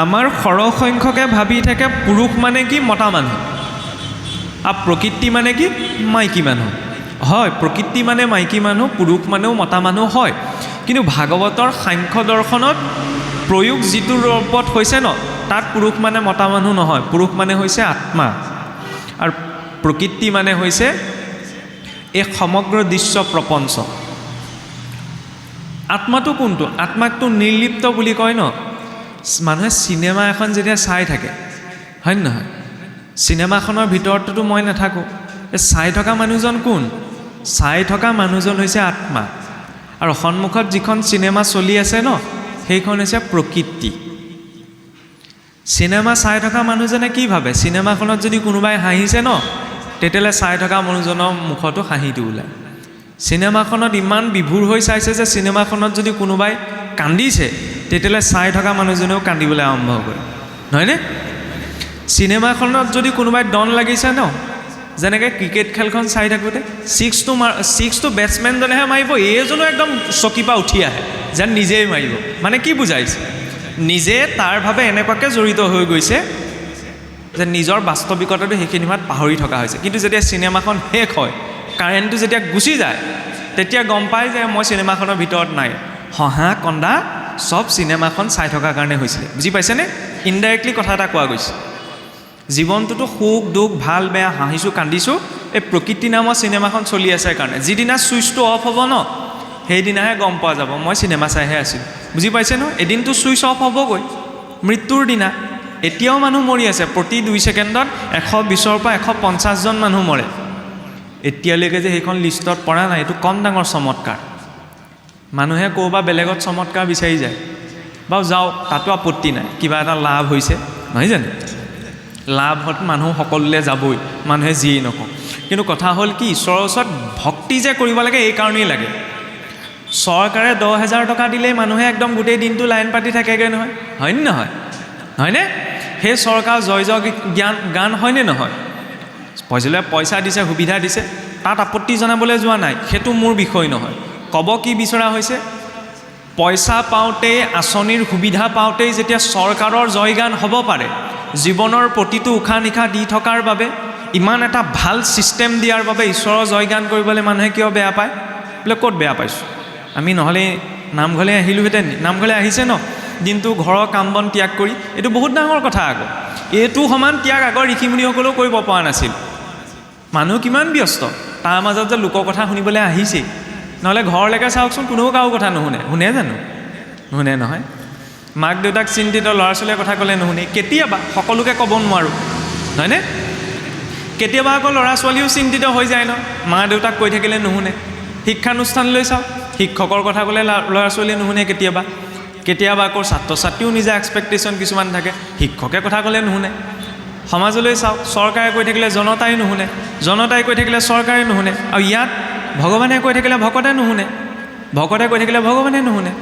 আমাৰ সৰহসংখ্যকে ভাবি থাকে পুৰুষ মানে কি মতা মানুহ, আৰু প্ৰকৃতি মানে কি মাইকী মানুহ। হয়, প্ৰকৃতি মানে মাইকী মানুহ, পুৰুষ মানেও মতা মানুহ হয়, কিন্তু ভাগৱতৰ সাংখ্য দৰ্শনত প্ৰয়োগ যিটো ৰূপত হৈছে ন, তাত পুৰুষ মানে মতা মানুহ নহয়। পুৰুষ মানে হৈছে আত্মা, আৰু প্ৰকৃতি মানে হৈছে এই সমগ্ৰ দৃশ্য প্ৰপঞ্চ। আত্মাটো কোনটো? আত্মাকটো নিৰ্লিপ্ত বুলি কয় ন। মানুহে চিনেমা এখন যেতিয়া চাই থাকে, হয় নহয়, চিনেমাখনৰ ভিতৰততো মই নাথাকোঁ। এই চাই থকা মানুহজন কোন? চাই থকা মানুহজন হৈছে আত্মা, আৰু সন্মুখত যিখন চিনেমা চলি আছে ন, সেইখন হৈছে প্ৰকৃতি। চিনেমা চাই থকা মানুহজনে কি ভাবে? চিনেমাখনত যদি কোনোবাই হাঁহিছে ন, তেতিয়াহ'লে চাই থকা মানুহজনৰ মুখতো হাঁহিটো ওলায়। চিনেমাখনত ইমান বিভোৰ হৈ চাইছে যে চিনেমাখনত যদি কোনোবাই কান্দিছে, তেতিয়াহ'লে চাই থকা মানুহজনেও কান্দিবলৈ আৰম্ভ কৰে, নহয়নে? চিনেমাখনত যদি কোনোবাই ডন লাগিছে ন, যেনেকৈ ক্ৰিকেট খেলখন চাই থাকোঁতে ছিক্সটো বেটছমেনজনেহে মাৰিব, এইজনো একদম চকীৰ পৰা উঠি আহে যেন নিজেই মাৰিব। মানে কি বুজাইছে? নিজে তাৰভাৱে এনেকুৱাকৈ জড়িত হৈ গৈছে যে নিজৰ বাস্তৱিকতাটো সেইখিনি সময়ত পাহৰি থকা হৈছে। কিন্তু যেতিয়া চিনেমাখন শেষ হয়, কাৰেণ্টটো যেতিয়া গুচি যায়, তেতিয়া গম পায় যে মই চিনেমাখনৰ ভিতৰত নাই। হহা কন্দা চব চিনেমাখন চাই থকাৰ কাৰণে হৈছিলে। বুজি পাইছেনে? ইনডাইৰেক্টলি কথা এটা কোৱা গৈছে। জীৱনটোতো সুখ দুখ ভাল বেয়া হাঁহিছোঁ কান্দিছোঁ এই প্ৰকৃতি নামৰ চিনেমাখন চলি আছে কাৰণে। যিদিনা ছুইচটো অফ হ'ব ন, সেইদিনাহে গম পোৱা যাব মই চিনেমা চাইহে আছিলোঁ। বুজি পাইছে ন? এদিনটো ছুইচ অফ হ'বগৈ, মৃত্যুৰ দিনা। এতিয়াও মানুহ মৰি আছে, প্ৰতি 2 ছেকেণ্ডত 120ৰ পৰা 150জন মানুহ মৰে। এতিয়ালৈকে যে সেইখন লিষ্টত পৰা নাই, এইটো কম ডাঙৰ চমৎকাৰ। মানুহে ক'ৰবাত বেলেগত চমৎকাৰ বিচাৰি যায়, বাৰু যাওক, তাতো আপত্তি নাই, কিবা এটা লাভ হৈছে, নহয় জানো? লাভত মানুহ সকলোলৈ যাবই, মানুহে যিয়েই নকওঁ। কিন্তু কথা হ'ল কি, ঈশ্বৰৰ ওচৰত ভক্তি যে কৰিব লাগে এই কাৰণেই লাগে। চৰকাৰে 10,000 টকা দিলেই মানুহে একদম গোটেই দিনটো লাইন পাতি থাকেগৈ নহয়, হয়নে নহয়? হয়নে? সেই চৰকাৰ জয় জয় গান হয়নে নহয়? পইচা দিছে, সুবিধা দিছে, তাত আপত্তি জনাবলৈ যোৱা নাই, সেইটো মোৰ বিষয় নহয়। ক'ব কি বিচৰা হৈছে, পইচা পাওঁতেই, আঁচনিৰ সুবিধা পাওঁতেই যেতিয়া চৰকাৰৰ জয়গান হ'ব পাৰে, জীৱনৰ প্ৰতিটো উশাহ নিশাহ দি থকাৰ বাবে, ইমান এটা ভাল ছিষ্টেম দিয়াৰ বাবে ঈশ্বৰৰ জয়গান কৰিবলৈ মানুহে কিয় বেয়া পায়? বোলে ক'ত বেয়া পাইছোঁ? আমি নহ'লে নামঘৰলৈ আহিলোহেঁতেন। নামঘৰলৈ আহিছে ন, দিনটো ঘৰৰ কাম বন ত্যাগ কৰি, এইটো বহুত ডাঙৰ কথা আকৌ। এইটো সমান ত্যাগ আগৰ ঋষিমুনিসকলেও কৰিব পৰা নাছিল। মানুহ কিমান ব্যস্ত, তাৰ মাজত যে লোকৰ কথা শুনিবলৈ আহিছেই। নহ'লে ঘৰলৈকে চাওকচোন, কোনেও কাৰো কথা নুশুনে, শুনে জানো? নুশুনে নহয়। মাক দেউতাক চিন্তিত, ল'ৰা ছোৱালীয়ে কথা ক'লে নুশুনে। কেতিয়াবা, সকলোকে ক'ব নোৱাৰোঁ, নহয়নে? কেতিয়াবা আকৌ ল'ৰা ছোৱালীও চিন্তিত হৈ যায় ন, মা দেউতাক কৈ থাকিলে নুশুনে। শিক্ষানুষ্ঠানলৈ চাওক, শিক্ষকৰ কথা ক'লে ল'ৰা ছোৱালীয়ে নুশুনে। কেতিয়াবা আকৌ ছাত্ৰ ছাত্ৰীও নিজা এক্সপেক্টেশ্যন কিছুমান থাকে, শিক্ষকে কথা ক'লে নুশুনে। সমাজলৈ চাওক, চৰকাৰে কৈ থাকিলে জনতাই নুশুনে, জনতাই কৈ থাকিলে চৰকাৰে নুশুনে। আৰু ইয়াত ভগৱানে কৈ থাকিলে ভকতে নুশুনে, ভকতে কৈ থাকিলে ভগৱানে নুশুনে।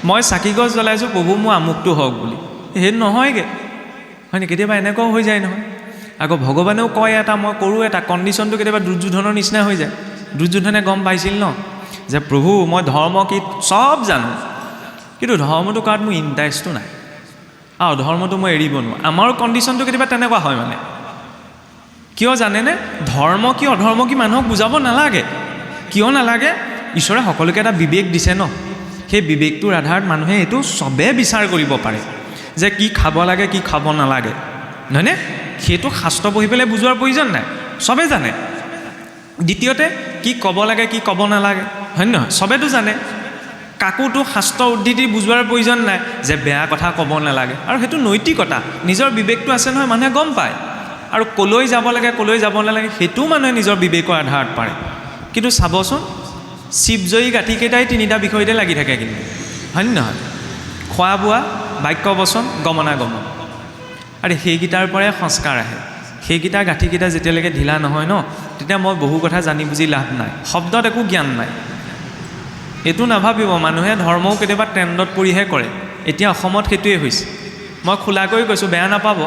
মই চাকি গছ জ্বলাইছোঁ, প্ৰভু মোৰ আমুকটো হওক বুলি, সেইটো নহয়গৈ, হয়নে? কেতিয়াবা এনেকুৱাও হৈ যায় নহয়। আকৌ ভগৱানেও কয় এটা, মই কৰোঁ এটা, কণ্ডিশ্যনটো কেতিয়াবা দুৰ্যোধনৰ নিচিনা হৈ যায়। দুৰ্যোধনে গম পাইছিল ন যে প্ৰভু মই ধৰ্ম কি চব জানো, কিন্তু ধৰ্মটো কৰাত মোৰ ইণ্টাৰেষ্টটো নাই, আৰু ধৰ্মটো মই এৰিব নোৱাৰোঁ। আমাৰো কণ্ডিশ্যনটো কেতিয়াবা তেনেকুৱা হয় মানে। কিয় জানেনে? ধৰ্ম কি অধৰ্ম কি মানুহক বুজাব নালাগে। কিয় নালাগে? ঈশ্বৰে সকলোকে এটা বিবেক দিছে ন, সেই বিবেকটোৰ আধাৰত মানুহে এইটো চবেই বিচাৰ কৰিব পাৰে যে কি খাব লাগে কি খাব নালাগে, নহয়নে? সেইটো শাস্ত্ৰ পঢ়ি পেলাই বুজোৱাৰ প্ৰয়োজন নাই, চবেই জানে। দ্বিতীয়তে কি ক'ব লাগে কি ক'ব নালাগে, হয় নহয়? চবেতো জানে। কাকোতো শাস্ত্ৰ উদ্ধৃতি বুজোৱাৰ প্ৰয়োজন নাই যে বেয়া কথা ক'ব নালাগে, আৰু সেইটো নৈতিকতা, নিজৰ বিবেকটো আছে নহয়, মানুহে গম পায়। আৰু ক'লৈ যাব লাগে ক'লৈ যাব নালাগে সেইটোও মানুহে নিজৰ বিবেকৰ আধাৰত পাৰে। কিন্তু চাবচোন, শিৱজয়ী গাঁঠিকেইটাই 3টা বিষয়তে লাগি থাকে কিন্তু, হয়নে নহয়? খোৱা বোৱা, বাক্য বচন, গমনাগমন, আৰু সেইকেইটাৰ পৰাই সংস্কাৰ আহে। সেইকেইটা গাঁঠিকেইটা যেতিয়ালৈকে ঢিলা নহয় ন, তেতিয়া মই বহু কথা জানি বুজি লাভ নাই, শব্দত একো জ্ঞান নাই। এইটো নাভাবিব মানুহে ধৰ্মও কেতিয়াবা ট্ৰেণ্ডত পৰিহে কৰে। এতিয়া অসমত সেইটোৱে হৈছে। মই খোলাকৈ কৈছোঁ, বেয়া নাপাব,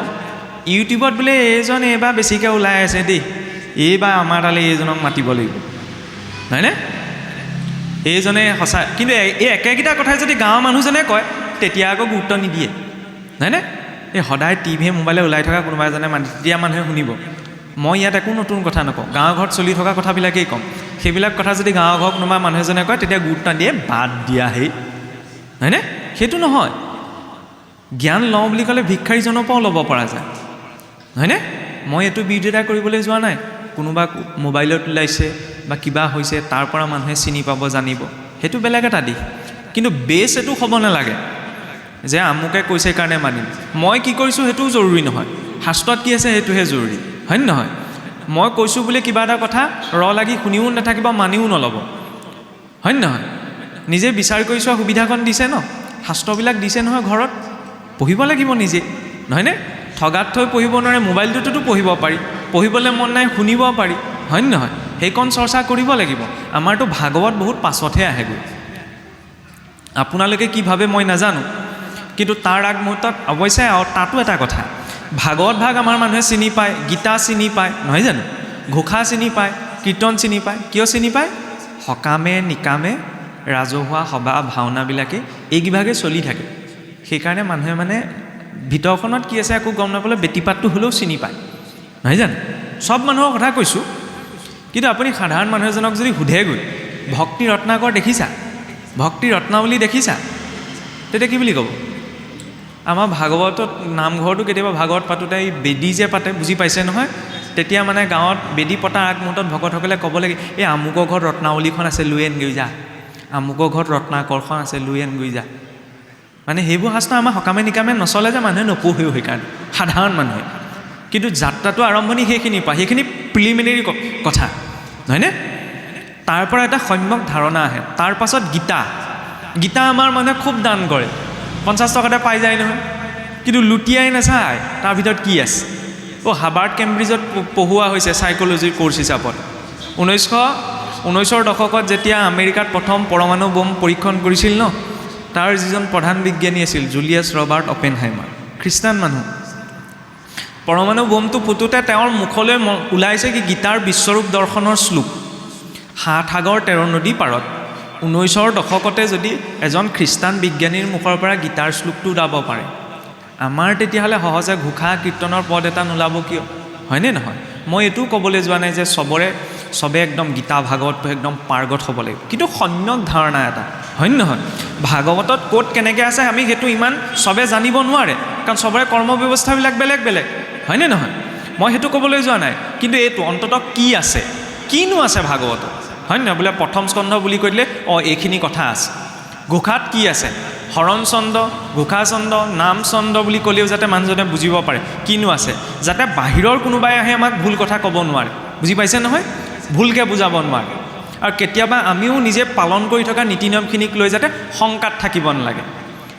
ইউটিউবত বোলে এইজন এইবাৰ বেছিকৈ ওলাই আছে দেই, এইবাৰ আমাৰ তালৈ এইজনক মাতিব লাগিব, হয়নে? এইজনে সঁচা, কিন্তু এই একেকেইটা কথাই যদি গাঁৱৰ মানুহজনে কয় তেতিয়া আকৌ গুৰুত্ব নিদিয়ে, হয়নে? এই সদায় টিভিয়ে মোবাইলে ওলাই থকা কোনোবা এজনে তেতিয়া মানুহে শুনিব। মই ইয়াত একো নতুন কথা নকওঁ, গাঁৱৰ ঘৰত চলি থকা কথাবিলাকেই ক'ম। সেইবিলাক কথা যদি গাঁৱৰ ঘৰত কোনোবা মানুহ এজনে কয় তেতিয়া গুৰুত্ব দিয়ে, বাদ দিয়া হেই, হয়নে? সেইটো নহয়। জ্ঞান লওঁ বুলি ক'লে ভিক্ষাৰীজনৰ পৰাও ল'ব পৰা যায়, হয়নে? মই এইটো বিৰোধিতা কৰিবলৈ যোৱা নাই। কোনোবা মোবাইলত ওলাইছে বা কিবা হৈছে তাৰ পৰা মানুহে চিনি পাব, জানিব, সেইটো বেলেগ এটা দিশ। কিন্তু বেছ এইটো হ'ব নালাগে যে আমুকে কৈছে কাৰণে মানিম। মই কি কৰিছোঁ সেইটোও জৰুৰী নহয়, শাস্ত্ৰত কি আছে সেইটোহে জৰুৰী, হয়নে নহয়? মই কৈছোঁ বুলি কিবা এটা কথা লাগি শুনিও নাথাকিব, মানিও নল'ব, হয়নে নহয়? নিজে বিচাৰ কৰি চোৱা সুবিধাকণ দিছে ন, শাস্ত্ৰবিলাক দিছে নহয়, ঘৰত পঢ়িব লাগিব নিজে, নহয়নে? ঠগাত থৈ পঢ়িব নোৱাৰে, মোবাইলটোতো পঢ়িব পাৰি, পঢ়িবলৈ মন নাই শুনিব পাৰি, হয়নে নহয়? সেইকণ চৰ্চা কৰিব লাগিব। আমাৰতো ভাগৱত বহুত পাছতহে আহেগৈ। আপোনালোকে কি ভাবে মই নাজানো, কিন্তু তাৰ আগমুহূৰ্তত অৱশ্যে তাতো এটা কথা, ভাগৱত ভাগ আমাৰ মানুহে চিনি পায়, গীতা চিনি পায়, নহয় জানো? ঘোষা চিনি পায়, কীৰ্তন চিনি পায়। কিয় চিনি পায়? সকামে নিকামে ৰাজহুৱা সভা ভাওনাবিলাকে এইকেইভাগে চলি থাকে। সেইকাৰণে মানুহে মানে ভিতৰখনত কি আছে একো গম নাপালে বেটিপাতটো হ'লেও চিনি পায়, নহয় জানো? চব মানুহৰ কথা কৈছোঁ, কিন্তু আপুনি সাধাৰণ মানুহ এজনক যদি সোধেগৈ ভক্তি ৰত্নাকৰ দেখিছা, ভক্তি ৰত্নাৱলী দেখিছা, তেতিয়া কি বুলি ক'ব? আমাৰ ভাগৱতত নামঘৰটো কেতিয়াবা ভাগৱত পাতোঁতে এই বেদী যে পাতে, বুজি পাইছে নহয়? তেতিয়া মানে গাঁৱত বেদী পতাৰ আগমুহূৰ্তত ভকতসকলে ক'ব লাগে, এই আমুকৰ ঘৰত ৰত্নাৱলীখন আছে, লৈ আনগৈ যা, আমুকৰ ঘৰত ৰত্নাকৰখন আছে, লৈ আনগৈ যা। মানে সেইবোৰ শাস্ত্ৰ আমাৰ সকামে নিকামে নচলে যে মানুহে নপঢ়েও সেইকাৰণে, সাধাৰণ মানুহে। কিন্তু যাত্ৰাটো আৰম্ভণি সেইখিনিৰ পৰা, সেইখিনি প্ৰিলিমিনেৰী কথা, নহয়নে? তাৰ পৰা এটা সম্যক ধাৰণা আহে। তাৰ পাছত গীতা। গীতা আমাৰ মানুহে খুব দান কৰে, 50 টকাতে পাই যায় নহয়, কিন্তু লুটিয়াই নাচায় তাৰ ভিতৰত কি আছে। হাৰ্ভাৰ্ড কেম্ব্ৰিজত পঢ়োৱা হৈছে চাইক'লজিৰ ক'ৰ্ছ হিচাপত। 1919ৰ দশকত যেতিয়া আমেৰিকাত প্ৰথম পৰমাণু বোম পৰীক্ষণ কৰিছিল ন, তাৰ যিজন প্ৰধান বিজ্ঞানী আছিল জুলিয়াছ ৰবাৰ্ট অপেনহাইমাৰ, খ্ৰীষ্টান মানুহ। পৰমাণু বোমটো ফুটোতে তেওঁৰ মুখলৈ ওলাইছে কি গীতাৰ বিশ্বৰূপ দৰ্শনৰ শ্লোক, 7 সাগৰ 13 নদী পাৰত। 19ৰ দশকতে যদি এজন খ্ৰীষ্টান বিজ্ঞানীৰ মুখৰ পৰা গীতাৰ শ্লোকটো ওলাব পাৰে, আমাৰ তেতিয়াহ'লে সহজে ঘোষা কীৰ্তনৰ পদ এটা নোলাব কিয়, হয়নে নহয়? মই এইটোও ক'বলৈ যোৱা নাই যে চবে একদম গীতা ভাগৱত একদম পাৰ্গত হ'ব লাগিব, কিন্তু সম্যক ধাৰণা এটা, হয়নে নহয়? ভাগৱতত ক'ত কেনেকৈ আছে আমি সেইটো ইমান চবে জানিব নোৱাৰে, কাৰণ চবৰে কৰ্ম ব্যৱস্থাবিলাক বেলেগ বেলেগ, হয়নে নহয়? মই সেইটো ক'বলৈ যোৱা নাই, কিন্তু এইটো অন্ততঃ কি আছে, কিনো আছে ভাগৱতত, হয়নে নহয়? বোলে প্ৰথম স্কন্ধ বুলি কৈ দিলে এইখিনি কথা আছে। ঘোষাত কি আছে? হৰণ চন্দ, ঘোষা চন্দ, নাম চন্দ বুলি ক'লেও যাতে মানুহজনে বুজিব পাৰে কিনো আছে, যাতে বাহিৰৰ কোনোবাই আহি আমাক ভুল কথা ক'ব নোৱাৰে, বুজি পাইছে নহয়? ভুলকৈ বুজাব নোৱাৰে। আৰু কেতিয়াবা আমিও নিজে পালন কৰি থকা নীতি নিয়মখিনিক লৈ যাতে শংকাত থাকিব নালাগে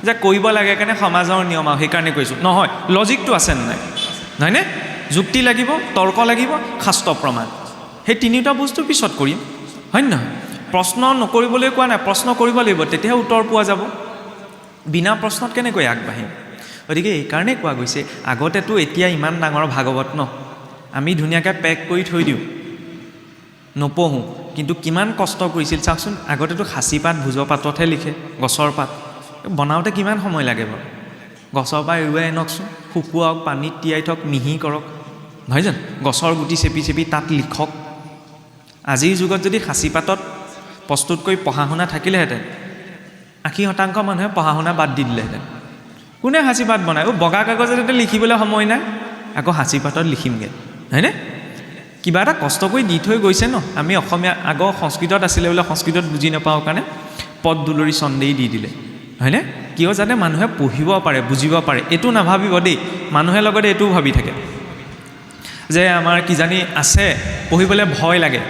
যে কৰিব লাগে কাৰণে সমাজৰ নিয়ম আৰু সেইকাৰণে কৈছোঁ, নহয়, লজিকটো আছে নাই, নহয়নে? যুক্তি লাগিব, তৰ্ক লাগিব, শাস্ত্ৰ প্ৰমাণ, সেই তিনিটা বস্তু পিছত কৰিম, হয় নহয়? প্ৰশ্ন নকৰিবলৈ কোৱা নাই, প্ৰশ্ন কৰিব লাগিব, তেতিয়াহে উত্তৰ পোৱা যাব। বিনা প্ৰশ্নত কেনেকৈ আগবাঢ়িম? গতিকে এইকাৰণে কোৱা গৈছে, আগতেতো এতিয়া ইমান ডাঙৰ ভাগৱত ন, আমি ধুনীয়াকৈ পেক কৰি থৈ দিওঁ, নপঢ়োঁ, কিন্তু কিমান কষ্ট কৰিছিল চাওকচোন। আগতেতো সাঁচি পাত ভোজ পাততহে লিখে, গছৰ পাত বনাওঁতে কিমান সময় লাগে বাৰু? গছৰ পৰা এৰুৱাই আনকচোন, শুকুৱাওক, পানীত তিয়াই থওক, মিহি কৰক, নহয় জানো? গছৰ গুটি চেপি চেপি তাত লিখক। আজিৰ যুগত যদি সাঁচি পাতত প্ৰস্তুত কৰি পঢ়া শুনা থাকিলেহেঁতেন, 80% মানুহে পঢ়া শুনা বাদ দি দিলেহেঁতেন। কোনে সাঁচি পাত বনায়? বগা কাগজত লিখিবলৈ সময় নাই, আকৌ সাঁচি পাতত লিখিমগৈ, হয়নে? কিবা এটা কষ্ট কৰি দি থৈ গৈছে ন। আমি অসমীয়া আগৰ সংস্কৃতত আছিলে বোলে, সংস্কৃতত বুজি নাপাওঁ কাৰণে পদ দুলৰি চন্দেই দি দিলে, হয়নে? কিয়? যাতে মানুহে পঢ়িব পাৰে, বুজিব পাৰে। এইটো নাভাবিব দেই, মানুহে লগতে এইটোও ভাবি থাকে যে আমাৰ কিজানি আছে, পঢ়িবলৈ ভয় লাগে,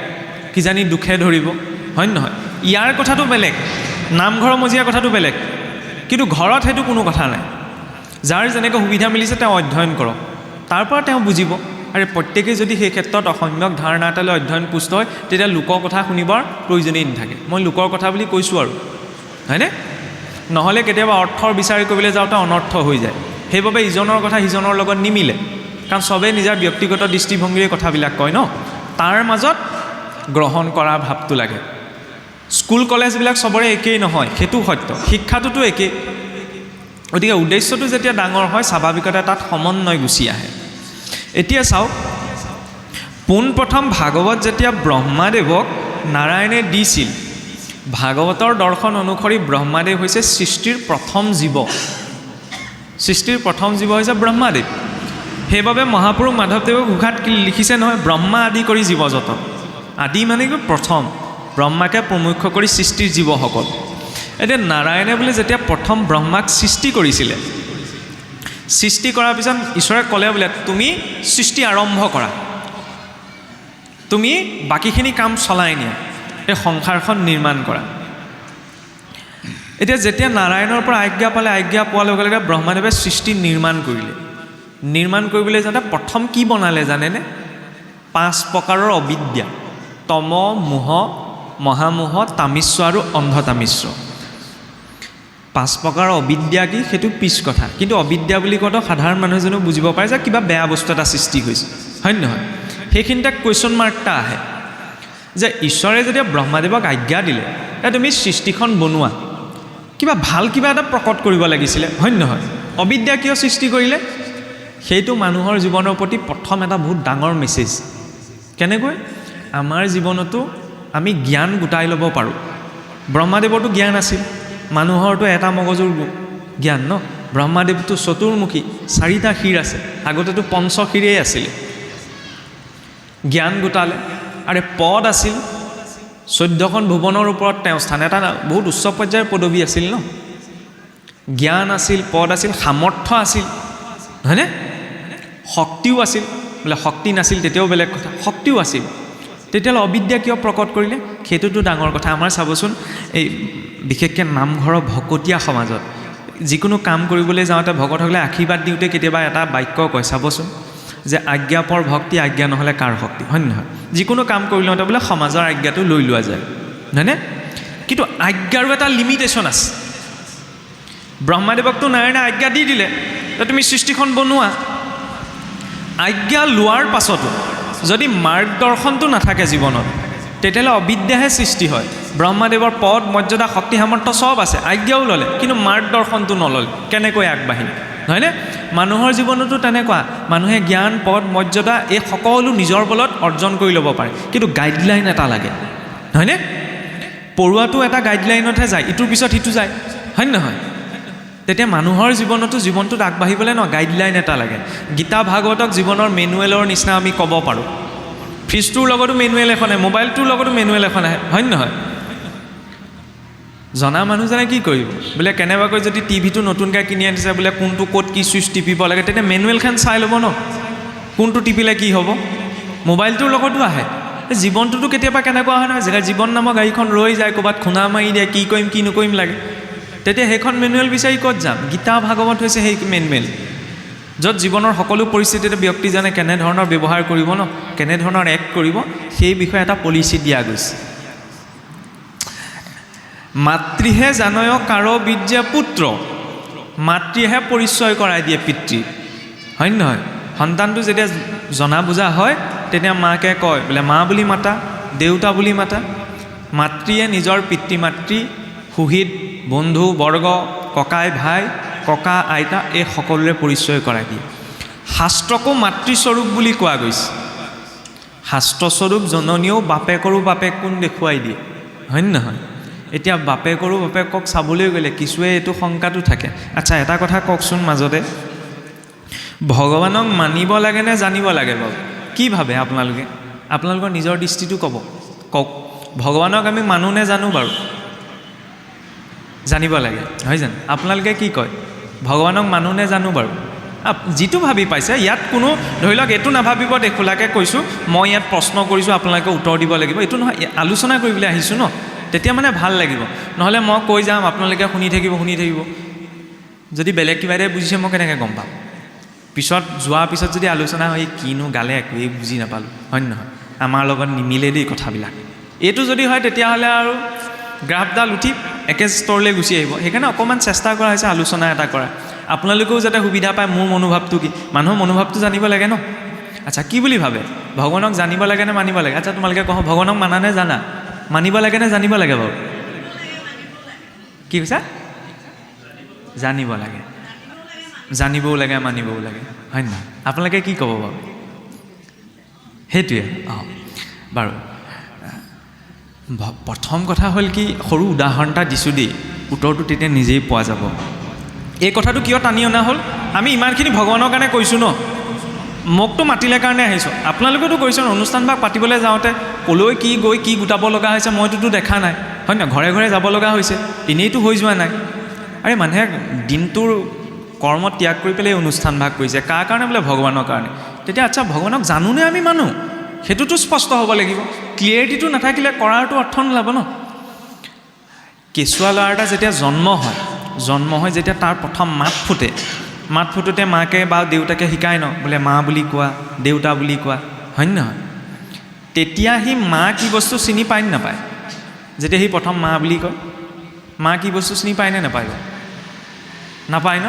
কিজানি দুখে ধৰিব, হয় নহয়? ইয়াৰ কথাটো বেলেগ, নামঘৰৰ মজিয়াৰ কথাটো বেলেগ, কিন্তু ঘৰত সেইটো কোনো কথা নাই। যাৰ যেনেকৈ সুবিধা মিলিছে তেওঁ অধ্যয়ন কৰক, তাৰ পৰা তেওঁ বুজিব। আৰু প্ৰত্যেকেই যদি সেই ক্ষেত্ৰত অসম্যক ধাৰণা এটালৈ অধ্যয়ন পুষ্ট হয়, তেতিয়া লোকৰ কথা শুনিবৰ প্ৰয়োজনেই নাথাকে। মই লোকৰ কথা বুলি কৈছোঁ আৰু, হয়নে? নহ'লে কেতিয়াবা অৰ্থৰ বিচাৰি কৰিবলৈ যাওঁতে অনৰ্থ হৈ যায়। সেইবাবে ইজনৰ কথা সিজনৰ লগত নিমিলে, কাৰণ চবেই নিজৰ ব্যক্তিগত দৃষ্টিভংগীৰে কথাবিলাক কয় ন। তাৰ মাজত গ্ৰহণ কৰা ভাৱটো লাগে। স্কুল কলেজবিলাক চবৰে একেই নহয়, সেইটো সত্য, শিক্ষাটোতো একেই, গতিকে উদ্দেশ্যটো যেতিয়া ডাঙৰ হয় স্বাভাৱিকতে তাত সমন্বয় গুচি আহে। এতিয়া চাওক, পোনপ্ৰথম ভাগৱত যেতিয়া ব্ৰহ্মাদেৱক নাৰায়ণে দিছিল, ভাগৱতৰ দৰ্শন অনুসৰি ব্ৰহ্মাদেৱ হৈছে সৃষ্টিৰ প্ৰথম জীৱ। সৃষ্টিৰ প্ৰথম জীৱ হৈছে ব্ৰহ্মাদেৱ। সেইবাবে মহাপুৰুষ মাধৱদেৱে ঘোষাত লিখিছে নহয়, ব্ৰহ্মা আদি কৰি জীৱজত। আদি মানে কি? প্ৰথম। ব্ৰহ্মাকে প্ৰমুখ্য কৰি সৃষ্টিৰ জীৱসকল। এতিয়া নাৰায়ণে বোলে যেতিয়া প্ৰথম ব্ৰহ্মাক সৃষ্টি কৰিছিলে, সৃষ্টি কৰাৰ পিছত ঈশ্বৰে ক'লে বোলে তুমি সৃষ্টি আৰম্ভ কৰা, তুমি বাকীখিনি কাম চলাই নিয়া, এই সংসাৰখন নিৰ্মাণ কৰা। এতিয়া যেতিয়া নাৰায়ণৰ পৰা আজ্ঞা পালে, আজ্ঞা পোৱাৰ লগে লগে ব্ৰহ্মাদেৱে সৃষ্টি নিৰ্মাণ কৰিলে। নিৰ্মাণ কৰিবলৈ যাওঁতে প্ৰথম কি বনালে জানেনে? 5 প্ৰকাৰৰ অবিদ্যা, তম, মোহ, মহামোহ, তামিশ্ৰ আৰু অন্ধতামিশ্ৰ। 5 প্ৰকাৰৰ অবিদ্যা কি সেইটো পিছ কথা, কিন্তু অবিদ্যা বুলি কওঁতে সাধাৰণ মানুহজনেও বুজিব পাৰে যে কিবা বেয়া বস্তু এটা সৃষ্টি হৈছে, হয় নহয়? সেইখিনিতে কুৱেশ্যন মাৰ্ক এটা আহে যে ঈশ্বৰে যেতিয়া ব্ৰহ্মাদেৱক আজ্ঞা দিলে তুমি সৃষ্টিখন বনোৱা, কিবা ভাল কিবা এটা প্ৰকট কৰিব লাগিছিলে, হয় নহয়? অবিদ্যা কিয় সৃষ্টি কৰিলে? সেইটো মানুহৰ জীৱনৰ প্ৰতি প্ৰথম এটা বহুত ডাঙৰ মেছেজ। কেনেকৈ? আমাৰ জীৱনতো আমি জ্ঞান গোটাই ল'ব পাৰোঁ। ব্ৰহ্মাদেৱৰতো জ্ঞান আছিল, মানুহৰতো এটা মগজুৰ জ্ঞান ন। ব্ৰহ্মাদেৱটো চতুৰ্মুখী, 4টা শিৰ আছে, আগতেতো পঞ্চশিৰেই আছিলে। জ্ঞান গোটালে, আৰু পদ আছিল, 14খন ভুৱনৰ ওপৰত তেওঁ স্থান, এটা বহুত উচ্চ পৰ্যায়ৰ পদবী আছিল ন। জ্ঞান আছিল, পদ আছিল, সামৰ্থ্য আছিল, হয়নে? শক্তিও আছিল, বোলে শক্তি নাছিল তেতিয়াও বেলেগ কথা, শক্তিও আছিল। তেতিয়াহ'লে অবিদ্যা কিয় প্ৰকট কৰিলে? সেইটোতো ডাঙৰ কথা। আমাৰ চাবচোন, এই বিশেষকৈ নামঘৰৰ ভকতীয়া সমাজত যিকোনো কাম কৰিবলৈ যাওঁতে ভকতসকলে আশীৰ্বাদ দিওঁতে কেতিয়াবা এটা বাক্য কয়, চাবচোন, যে আজ্ঞা পৰ ভক্তি, আজ্ঞা নহ'লে কাৰ শক্তি, হয় নহয়? যিকোনো কাম কৰি লওঁতে বোলে সমাজৰ আজ্ঞাটো লৈ লোৱা যায়, হয়নে? কিন্তু আজ্ঞাৰো এটা লিমিটেশ্যন আছে। ব্ৰহ্মাদেৱকতো নাৰায়ণে আজ্ঞা দি দিলে যে তুমি সৃষ্টিখন বনোৱা। আজ্ঞা লোৱাৰ পাছতো যদি মাৰ্গদৰ্শনটো নাথাকে জীৱনত, তেতিয়াহ'লে অবিদ্যাহে সৃষ্টি হয়। ব্ৰহ্মাদেৱৰ পদ, মৰ্যাদা, শক্তি, সামৰ্থ্য চব আছে, আজ্ঞাও ল'লে, কিন্তু মাৰ্গদৰ্শনটো নল'লে, কেনেকৈ আগবাঢ়িল, হয়নে? মানুহৰ জীৱনতো তেনেকুৱা, মানুহে জ্ঞান, পদ, মৰ্যাদা এই সকলো নিজৰ বলত অৰ্জন কৰি ল'ব পাৰে, কিন্তু গাইডলাইন এটা লাগে, হয়নে? পঢ়ুৱাটো এটা গাইডলাইনতহে যায়, ইটোৰ পিছত সিটো যায়, হয় নহয়? তেতিয়া মানুহৰ জীৱনটোত আগবাঢ়িবলৈ গাইডলাইন এটা লাগে। গীতা ভাগৱতক জীৱনৰ মেনুৱেলৰ নিচিনা আমি ক'ব পাৰোঁ। ফ্ৰিজটোৰ লগতো মেনুৱেল এখন আহে, মোবাইলটোৰ লগতো মেনুৱেল এখন আহে, হয় নহয়? জনা মানুহজনে কি কৰিব? বোলে কেনেবাকৈ যদি টিভিটো নতুনকৈ কিনি আনিছে, বোলে কোনটো ক'ত কি চুইচ টিপিব লাগে, তেতিয়া মেনুৱেলখন চাই ল'ব ন, কোনটো টিপিলে কি হ'ব। মোবাইলটোৰ লগতো আহে। জীৱনটোতো কেতিয়াবা কেনেকুৱা হয় নহয়, জেগা জীৱন নামৰ গাড়ীখন ৰৈ যায়, ক'ৰবাত খুন্দা মাৰি দিয়ে, কি কৰিম কি নকৰিম লাগে। তেতিয়া সেইখন মেনুৱেল বিচাৰি ক'ত যাম? গীতা ভাগৱত হৈছে সেই মেনুৱেল, য'ত জীৱনৰ সকলো পৰিস্থিতিতে ব্যক্তিজনে কেনেধৰণৰ ব্যৱহাৰ কৰিব ন, কেনেধৰণৰ এক্ট কৰিব, সেই বিষয়ে এটা পলিচি দিয়া গৈছে। মাতৃহে জানয় কাৰ বীৰ্যে পুত্ৰ, মাতৃহে পৰিচয় কৰাই দিয়ে পিতৃ, হয় নহয়? সন্তানটো যেতিয়া জনা বুজা হয়, তেতিয়া মাকে কয় বোলে মা বুলি মাতা, দেউতা বুলি মাতা। মাতৃয়ে নিজৰ পিতৃ মাতৃ, সুহৃদ, বন্ধু বৰ্গ, ককাই ভাই, ককা আইতা এই সকলোৰে পৰিচয় কৰাই দিয়ে। শাস্ত্ৰকো মাতৃস্বৰূপ বুলি কোৱা গৈছে। শাস্ত্ৰস্বৰূপ জননীয়েও বাপেকৰো বাপেক কোন দেখুৱাই দিয়ে, হয় নহয়? এতিয়া বাপেকৰো বাপেকক চাবলৈ গ'লে কিছুৱে এইটো শংকাটো থাকে, আচ্ছা এটা কথা কওকচোন, মাজতে ভগৱানক মানিব লাগে নে জানিব লাগে বাৰু? কি ভাবে আপোনালোকে? আপোনালোকৰ নিজৰ দৃষ্টিটো কওক। ভগৱানক আমি মানুহ নে জানো বাৰু? জানিব লাগে, হয় জানো? আপোনালোকে কি কয়? ভগৱানক মানুহ নে জানো বাৰু? যিটো ভাবি পাইছে, ইয়াত কোনো ধৰি লওক এইটো নাভাবিব দেখোলাকৈ কৈছোঁ, মই ইয়াত প্ৰশ্ন কৰিছোঁ আপোনালোকে উত্তৰ দিব লাগিব, এইটো নহয়, আলোচনা কৰিবলৈ আহিছোঁ ন, তেতিয়া মানে ভাল লাগিব। নহ'লে মই কৈ যাম, আপোনালোকে শুনি থাকিব। যদি বেলেগ কিবা এটাই বুজিছে মই কেনেকৈ গম পাম? পিছত যোৱাৰ পিছত যদি আলোচনা হয়, কিনো গালে একোৱেই বুজি নাপালোঁ, হয় নহয়? আমাৰ লগত নিমিলে দেই কথাবিলাক। এইটো যদি হয় তেতিয়াহ'লে আৰু গ্ৰাফডাল উঠি একে স্তৰলৈ গুচি আহিব। সেইকাৰণে অকণমান চেষ্টা কৰা হৈছে আলোচনা এটা কৰা, আপোনালোকেও যাতে সুবিধা পায়। মোৰ মনোভাৱটো কি? মানুহৰ মনোভাৱটো জানিব লাগে ন। আচ্ছা, কি বুলি ভাবে? ভগৱানক জানিব লাগে নে মানিব লাগে? আচ্ছা তোমালোকে কওঁ, ভগৱানক মানা নে জানা? মানিব লাগে নে জানিব লাগে বাৰু? কি কৈছা? জানিব লাগে। জানিবও লাগে মানিবও লাগে, হয় নহয়? আপোনালোকে কি ক'ব বাৰু? সেইটোৱে। বাৰু প্ৰথম কথা হ'ল কি, সৰু উদাহৰণ এটা দিছোঁ দেই, উত্তৰটো তেতিয়া নিজেই পোৱা যাব। এই কথাটো কিয় টানি অনা হ'ল, আমি ইমানখিনি ভগৱানৰ কাৰণে কৈছোঁ ন, মোকতো মাতিলে কাৰণে আহিছোঁ, আপোনালোকেতো কৈছে অনুষ্ঠানভাগ পাতিবলৈ যাওঁতে ক'লৈ কি গৈ কি গোটাব লগা হৈছে মইতোতো দেখা নাই, হয় নহয়? ঘৰে ঘৰে যাব লগা হৈছে, এনেইতো হৈ যোৱা নাই। আৰে মানুহে দিনটোৰ কৰ্ম ত্যাগ কৰি পেলাই অনুষ্ঠানভাগ কৰিছে, কাৰ কাৰণে? বোলে ভগৱানৰ কাৰণে। তেতিয়া আচ্ছা, ভগৱানক জানোনে আমি মানুহ? সেইটোতো স্পষ্ট হ'ব লাগিব। ক্লিয়াৰিটিটো নাথাকিলে কৰাৰটো অৰ্থ নোলাব ন। কেঁচুৱা ল'ৰা এটা যেতিয়া জন্ম হয় যেতিয়া তাৰ প্ৰথম মাত ফুটোতে মাকে বা দেউতাকে শিকায় ন, বোলে মা বুলি কোৱা, দেউতা বুলি কোৱা, হয় নহয়? তেতিয়া সি মা কি বস্তু চিনি পায় নে নাপায়? যেতিয়া সি প্ৰথম মা বুলি কয়, মা কি বস্তু চিনি পায়নে নাপায়? নাপায় ন।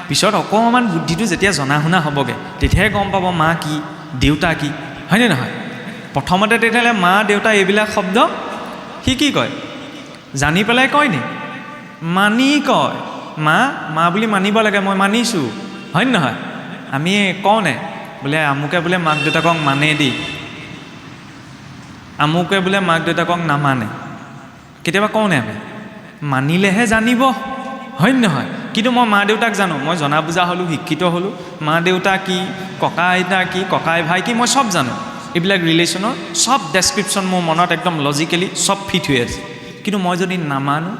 পিছত অকণমান বুদ্ধিটো যেতিয়া জনা শুনা হ'বগৈ, তেতিয়াহে গম পাব মা কি, দেউতা কি, হয়নে নহয়? প্ৰথমতে তেতিয়াহ'লে মা দেউতা এইবিলাক শব্দ সি কি কয়? জানি পেলাই কয় নি? মানি কয়। মা বুলি মানিব লাগে, মই মানিছোঁ, হয় নহয়? আমি কওঁনে বোলে আমুকে বোলে মাক দেউতাকক মানে দেই, আমুকে বোলে মাক দেউতাকক নামানে? কেতিয়াবা কওঁনে? আমি মানিলেহে জানিব, হয় নহয়? কিন্তু মই মা দেউতাক জানো, মই জনা বুজা হ'লোঁ, শিক্ষিত হ'লোঁ, মা দেউতা কি, ককা আইতা কি, ককাই ভাই কি, মই চব জানো। এইবিলাক ৰিলেশ্যনৰ চব ডেছক্ৰিপশ্যন মোৰ মনত একদম লজিকেলি চব ফিট হৈ আছে। কিন্তু মই যদি নামানো,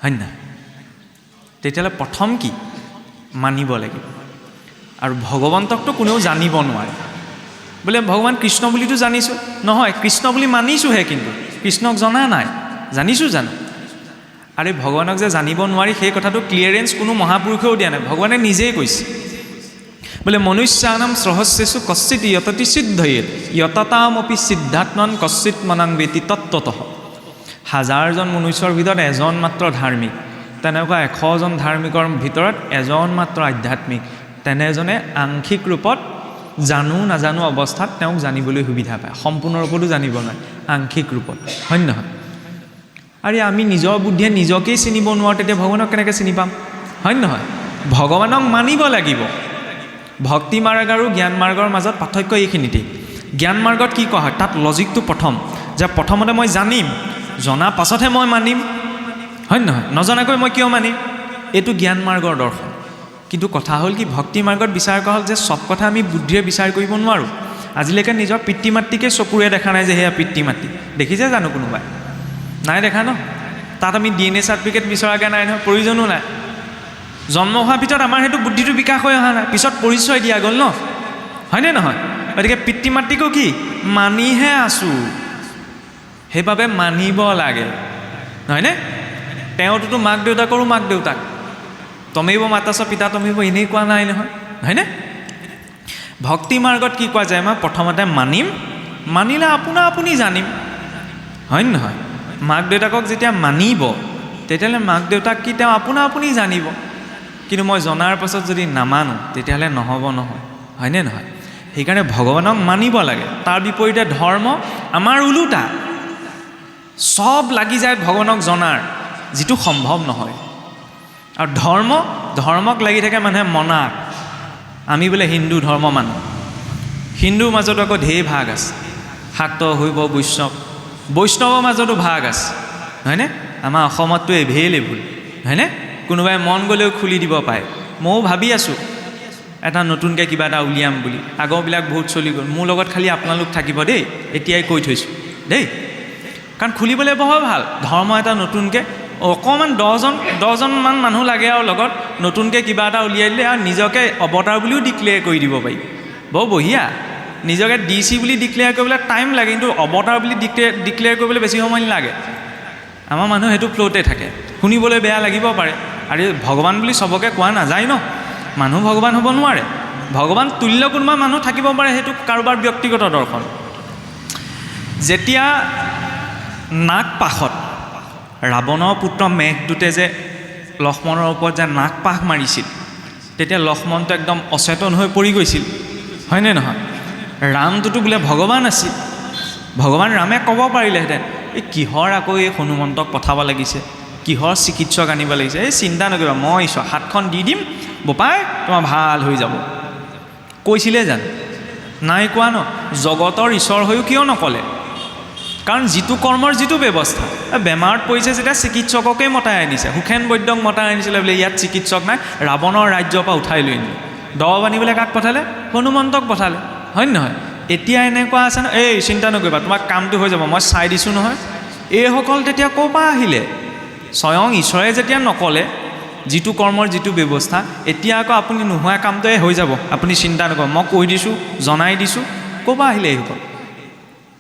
হয় নহয়? তেতিয়াহ'লে প্ৰথম কি? মানিব লাগিব। আৰু ভগৱন্তকতো কোনেও জানিব নোৱাৰে। বোলে ভগৱান কৃষ্ণ বুলিতো জানিছোঁ, নহয়, কৃষ্ণ বুলি মানিছোঁহে, কিন্তু কৃষ্ণক জনা নাই, জানিছোঁ জানো? আৰু ভগৱানক যে জানিব নোৱাৰি সেই কথাটো ক্লিয়াৰেঞ্চ কোনো মহাপুৰুষেও দিয়া নাই, ভগৱানে নিজেই কৈছে। বোলে মনুষ্যানাম সহস্ৰেষু কশ্চিৎ য়ততি সিদ্ধয়েৎ য়ততামপি সিদ্ধাত্মন কশ্চিৎ মনাং বেতি তত্ত্বতঃ। 1000জন মনুষ্যৰ ভিতৰত এজন মাত্ৰ ধাৰ্মিক, তেনেকুৱা 100জন ধাৰ্মিকৰ ভিতৰত এজন মাত্ৰ আধ্যাত্মিক। তেনেজনে আংশিক ৰূপত জানো নাজানো অৱস্থাত তেওঁক জানিবলৈ সুবিধা পায়, সম্পূৰ্ণ ৰূপতো জানিব নোৱাৰে, আংশিক ৰূপত, হয় নহয়? আৰে আমি নিজৰ বুদ্ধিয়ে নিজকেই চিনিব নোৱাৰোঁ, তেতিয়া ভগৱানক কেনেকৈ চিনি পাম, হয় নহয়? ভগৱানক মানিব লাগিব। ভক্তি মাৰ্গ আৰু জ্ঞান মাৰ্গৰ মাজত পাৰ্থক্য এইখিনিতেই। জ্ঞান মাৰ্গত কি কোৱা হয়, তাত লজিকটো প্ৰথম, যে প্ৰথমতে মই জানিম, জনা পাছতহে মই মানিম, হয় নহয়? নজনাকৈ মই কিয় মানিম? এইটো জ্ঞান মাৰ্গৰ দৰ্শন। কিন্তু কথা হ'ল কি, ভক্তি মাৰ্গত বিচাৰ কৰা হ'ল যে চব কথা আমি বুদ্ধিৰে বিচাৰ কৰিব নোৱাৰোঁ। আজিলৈকে নিজৰ পিতৃ মাতৃকে চকুৰে দেখা নাই যে সেয়া পিতৃ মাতৃ, দেখিছে জানো কোনোবাই? নাই দেখা ন। তাত আমি DNA চাৰ্টিফিকেট বিচৰাকৈ নাই নহয়, প্ৰয়োজনো নাই। জন্ম হোৱাৰ পিছত আমাৰ সেইটো বুদ্ধিটো বিকাশ হৈ অহা নাই, পিছত পৰিচয় দিয়া গ'ল ন, হয়নে নহয়? গতিকে পিতৃ মাতৃকো কি মানিহে আছোঁ, সেইবাবে মানিব লাগে, নহয়নে? তেওঁতোতো মাক দেউতাকৰো মাক দেউতাক, তমেব মাতাছ পিতা তমেব, এনেই কোৱা নাই নহয়, হয়নে? ভক্তি মাৰ্গত কি কোৱা যায়, মই প্ৰথমতে মানিম, মানিলে আপোনা আপুনি জানিম, হয় নহয়? মাক দেউতাকক যেতিয়া মানিব, তেতিয়াহ'লে মাক দেউতাক কি তেওঁ আপোনা আপুনি জানিব। কিন্তু মই জনাৰ পাছত যদি নামানো, তেতিয়াহ'লে নহ'ব নহয়, হয়নে নহয়? সেইকাৰণে ভগৱানক মানিব লাগে। তাৰ বিপৰীতে ধৰ্ম আমাৰ ওলোটা, চব লাগি যায় ভগৱানক জনাৰ, যিটো সম্ভৱ নহয়। আৰু ধৰ্মক লাগি থাকে মানুহে মনাক। আমি বোলে হিন্দু ধৰ্ম মানুহ, হিন্দুৰ মাজতো আকৌ ঢেৰ ভাগ আছে, শাক্ত শৈৱ বৈষ্ণৱৰ মাজতো ভাগ আছে, হয়নে? আমাৰ অসমততো এভেইলেবল, হয়নে? কোনোবাই মন গ'লেও খুলি দিব পাৰে। ময়ো ভাবি আছোঁ এটা নতুনকৈ কিবা এটা উলিয়াম বুলি, আগৰবিলাক বহুত চলি গ'ল। মোৰ লগত খালি আপোনালোক থাকিব দেই, এতিয়াই কৈ থৈছোঁ দেই, কাৰণ খুলিবলৈ বৰ ভাল। ধৰ্ম এটা নতুনকৈ অকণমান 10জনমান মানুহ লাগে আৰু লগত নতুনকৈ কিবা এটা উলিয়াই দিলে, আৰু নিজকে অৱতাৰ বুলিও ডিক্লেয়াৰ কৰি দিব পাৰি, বৰ বঢ়িয়া। নিজকে DC বুলি ডিক্লেয়াৰ কৰিবলৈ টাইম লাগে, কিন্তু অৱতাৰ বুলি ডিক্লেয়াৰ কৰিবলৈ বেছি সময় নালাগে। আমাৰ মানুহ সেইটো ফ্ল'তে থাকে, শুনিবলৈ বেয়া লাগিব পাৰে। আৰু ভগৱান বুলি চবকে কোৱা নাযায় ন, মানুহ ভগৱান হ'ব নোৱাৰে। ভগৱান তুল্য কোনোবা মানুহ থাকিব পাৰে, সেইটো কাৰোবাৰ ব্যক্তিগত দৰ্শন। যেতিয়া নাগপাশত ৰাৱণৰ পুত্ৰ মেঘদূতে যে লক্ষ্মণৰ ওপৰত যে নাগপাশ মাৰিছিল, তেতিয়া লক্ষ্মণটো একদম অচেতন হৈ পৰি গৈছিল, হয়নে নহয়? ৰামটোতো বোলে ভগৱান আছিল, ভগৱান ৰামে ক'ব পাৰিলেহেঁতেন, এই কিহৰ আকৌ এই হনুমন্তক পঠাব লাগিছে, কিহৰ চিকিৎসক আনিব লাগিছে, এই চিন্তা নকৰিবা, মই হাতখন দি দিম, বোপাই তোমাৰ ভাল হৈ যাব। কৈছিলে জানো? নাই কোৱা ন। জগতৰ ঈশ্বৰ হৈও কিয় নক'লে? কাৰণ যিটো কৰ্মৰ যিটো ব্যৱস্থা। বেমাৰত পৰিছে যেতিয়া চিকিৎসককে মতাই আনিছে, সুখেন বৈদ্যক মতাই আনিছিলে বোলে ইয়াত চিকিৎসক নাই, ৰাৱণৰ ৰাজ্যৰ পৰা উঠাই লৈ আনিলে। দৰৱ আনিবলৈ কাক পঠালে? হনুমন্তক পঠালে, হয় নহয়? এতিয়া এনেকুৱা আছে ন, এই চিন্তা নকৰিবা, তোমাৰ কামটো হৈ যাব, মই চাই দিছোঁ নহয়। এইসকল তেতিয়া ক'ৰ পৰা আহিলে? স্বয়ং ঈশ্বৰে যেতিয়া নক'লে যিটো কৰ্মৰ যিটো ব্যৱস্থা, এতিয়া আকৌ আপুনি নোহোৱা কামটোৱে হৈ যাব, আপুনি চিন্তা নকৰিব, মই কৈ দিছোঁ, জনাই দিছোঁ, ক'ৰ পৰা আহিলে এইসকল?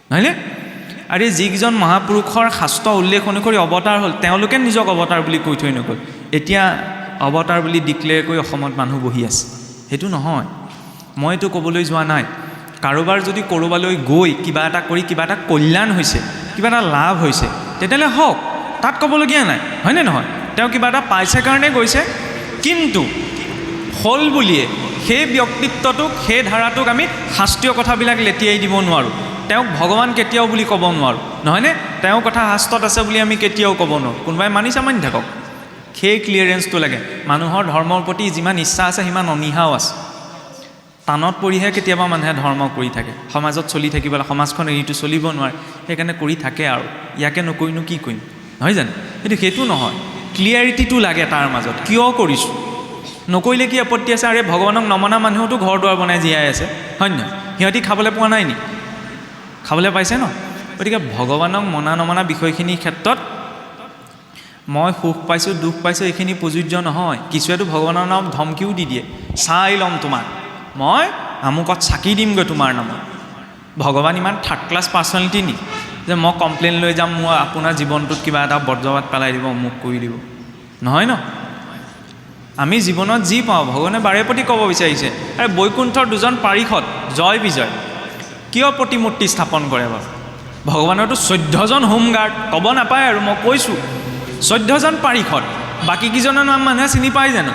নহয়নে? আৰু যিকেইজন মহাপুৰুষৰ শাস্ত্ৰ উল্লেখ অনুসৰি অৱতাৰ হ'ল, তেওঁলোকে নিজক অৱতাৰ বুলি কৈ থৈ নগ'ল। এতিয়া অৱতাৰ বুলি ডিক্লেয়াৰ কৰি অসমত মানুহ বহি আছে। সেইটো নহয়। মই এইটো ক'বলৈ যোৱা নাই। কাৰোবাৰ যদি ক'ৰবালৈ গৈ কিবা এটা কৰি কিবা এটা কল্যাণ হৈছে, কিবা এটা লাভ হৈছে, তেতিয়াহ'লে হওক, তাত ক'বলগীয়া নাই, হয়নে নহয়? তেওঁ কিবা এটা পাইছে কাৰণে গৈছে, কিন্তু হ'ল বুলিয়ে সেই ব্যক্তিত্বটোক, সেই ধাৰাটোক আমি শাস্ত্ৰীয় কথাবিলাক লেটিয়াই দিব নোৱাৰোঁ। তেওঁক ভগৱান কেতিয়াও বুলি ক'ব নোৱাৰোঁ, নহয়নে? তেওঁৰ কথা শাস্ত্ৰত আছে বুলি আমি কেতিয়াও ক'ব নোৱাৰোঁ। কোনোবাই মানিছে মানি থাকক, সেই ক্লিয়াৰেঞ্চটো লাগে। মানুহৰ ধৰ্মৰ প্ৰতি যিমান ইচ্ছা আছে সিমান অনীহাও আছে। টানত পৰিহে কেতিয়াবা মানুহে ধৰ্ম কৰি থাকে, সমাজত চলি থাকিবলৈ, সমাজখন এৰিটো চলিব নোৱাৰে, সেইকাৰণে কৰি থাকে আৰু ইয়াকে নকৰিনো কি কৰিম, নহয় জানো? সেইটো নহয়। ক্লিয়াৰিটিটো লাগে তাৰ মাজত, কিয় কৰিছোঁ, নকৰিলে কি আপত্তি আছে? আৰে ভগৱানক নমনা মানুহেওতো ঘৰ দুৱাৰ বনাই জীয়াই আছে, হয় নহয়? সিহঁতি খাবলৈ পোৱা নাই নি? খাবলৈ পাইছে ন? গতিকে ভগৱানক মনা নমনা বিষয়খিনিৰ ক্ষেত্ৰত মই সুখ পাইছোঁ, দুখ পাইছোঁ, এইখিনি প্ৰযোজ্য নহয়। কিছুৱেতো ভগৱানৰ নাম ধমকিও দি দিয়ে, চাই ল'ম তোমাক, মই আমুকত চাকি দিমগৈ তোমাৰ নামত। ভগৱান ইমান থাৰ্ড ক্লাছ পাৰ্চনেলিটি নি যে মই কমপ্লেইন লৈ যাম, মই আপোনাৰ জীৱনটোত কিবা এটা বৰ্জপাত পেলাই দিব, মোক কৰি দিব? নহয় ন। আমি জীৱনত যি পাওঁ, ভগৱানে বাৰে প্ৰতি ক'ব বিচাৰিছে। আৰু বৈকুণ্ঠৰ দুজন পাৰিষদ জয় বিজয় কিয় প্ৰতিমূৰ্তি স্থাপন কৰে বাৰু? ভগৱানৰতো 14জন হোমগাৰ্ড, ক'ব নাপায় আৰু মই কৈছোঁ 14জন পাৰিষদ, বাকীকেইজনৰ নাম মানুহে চিনি পায় জানো?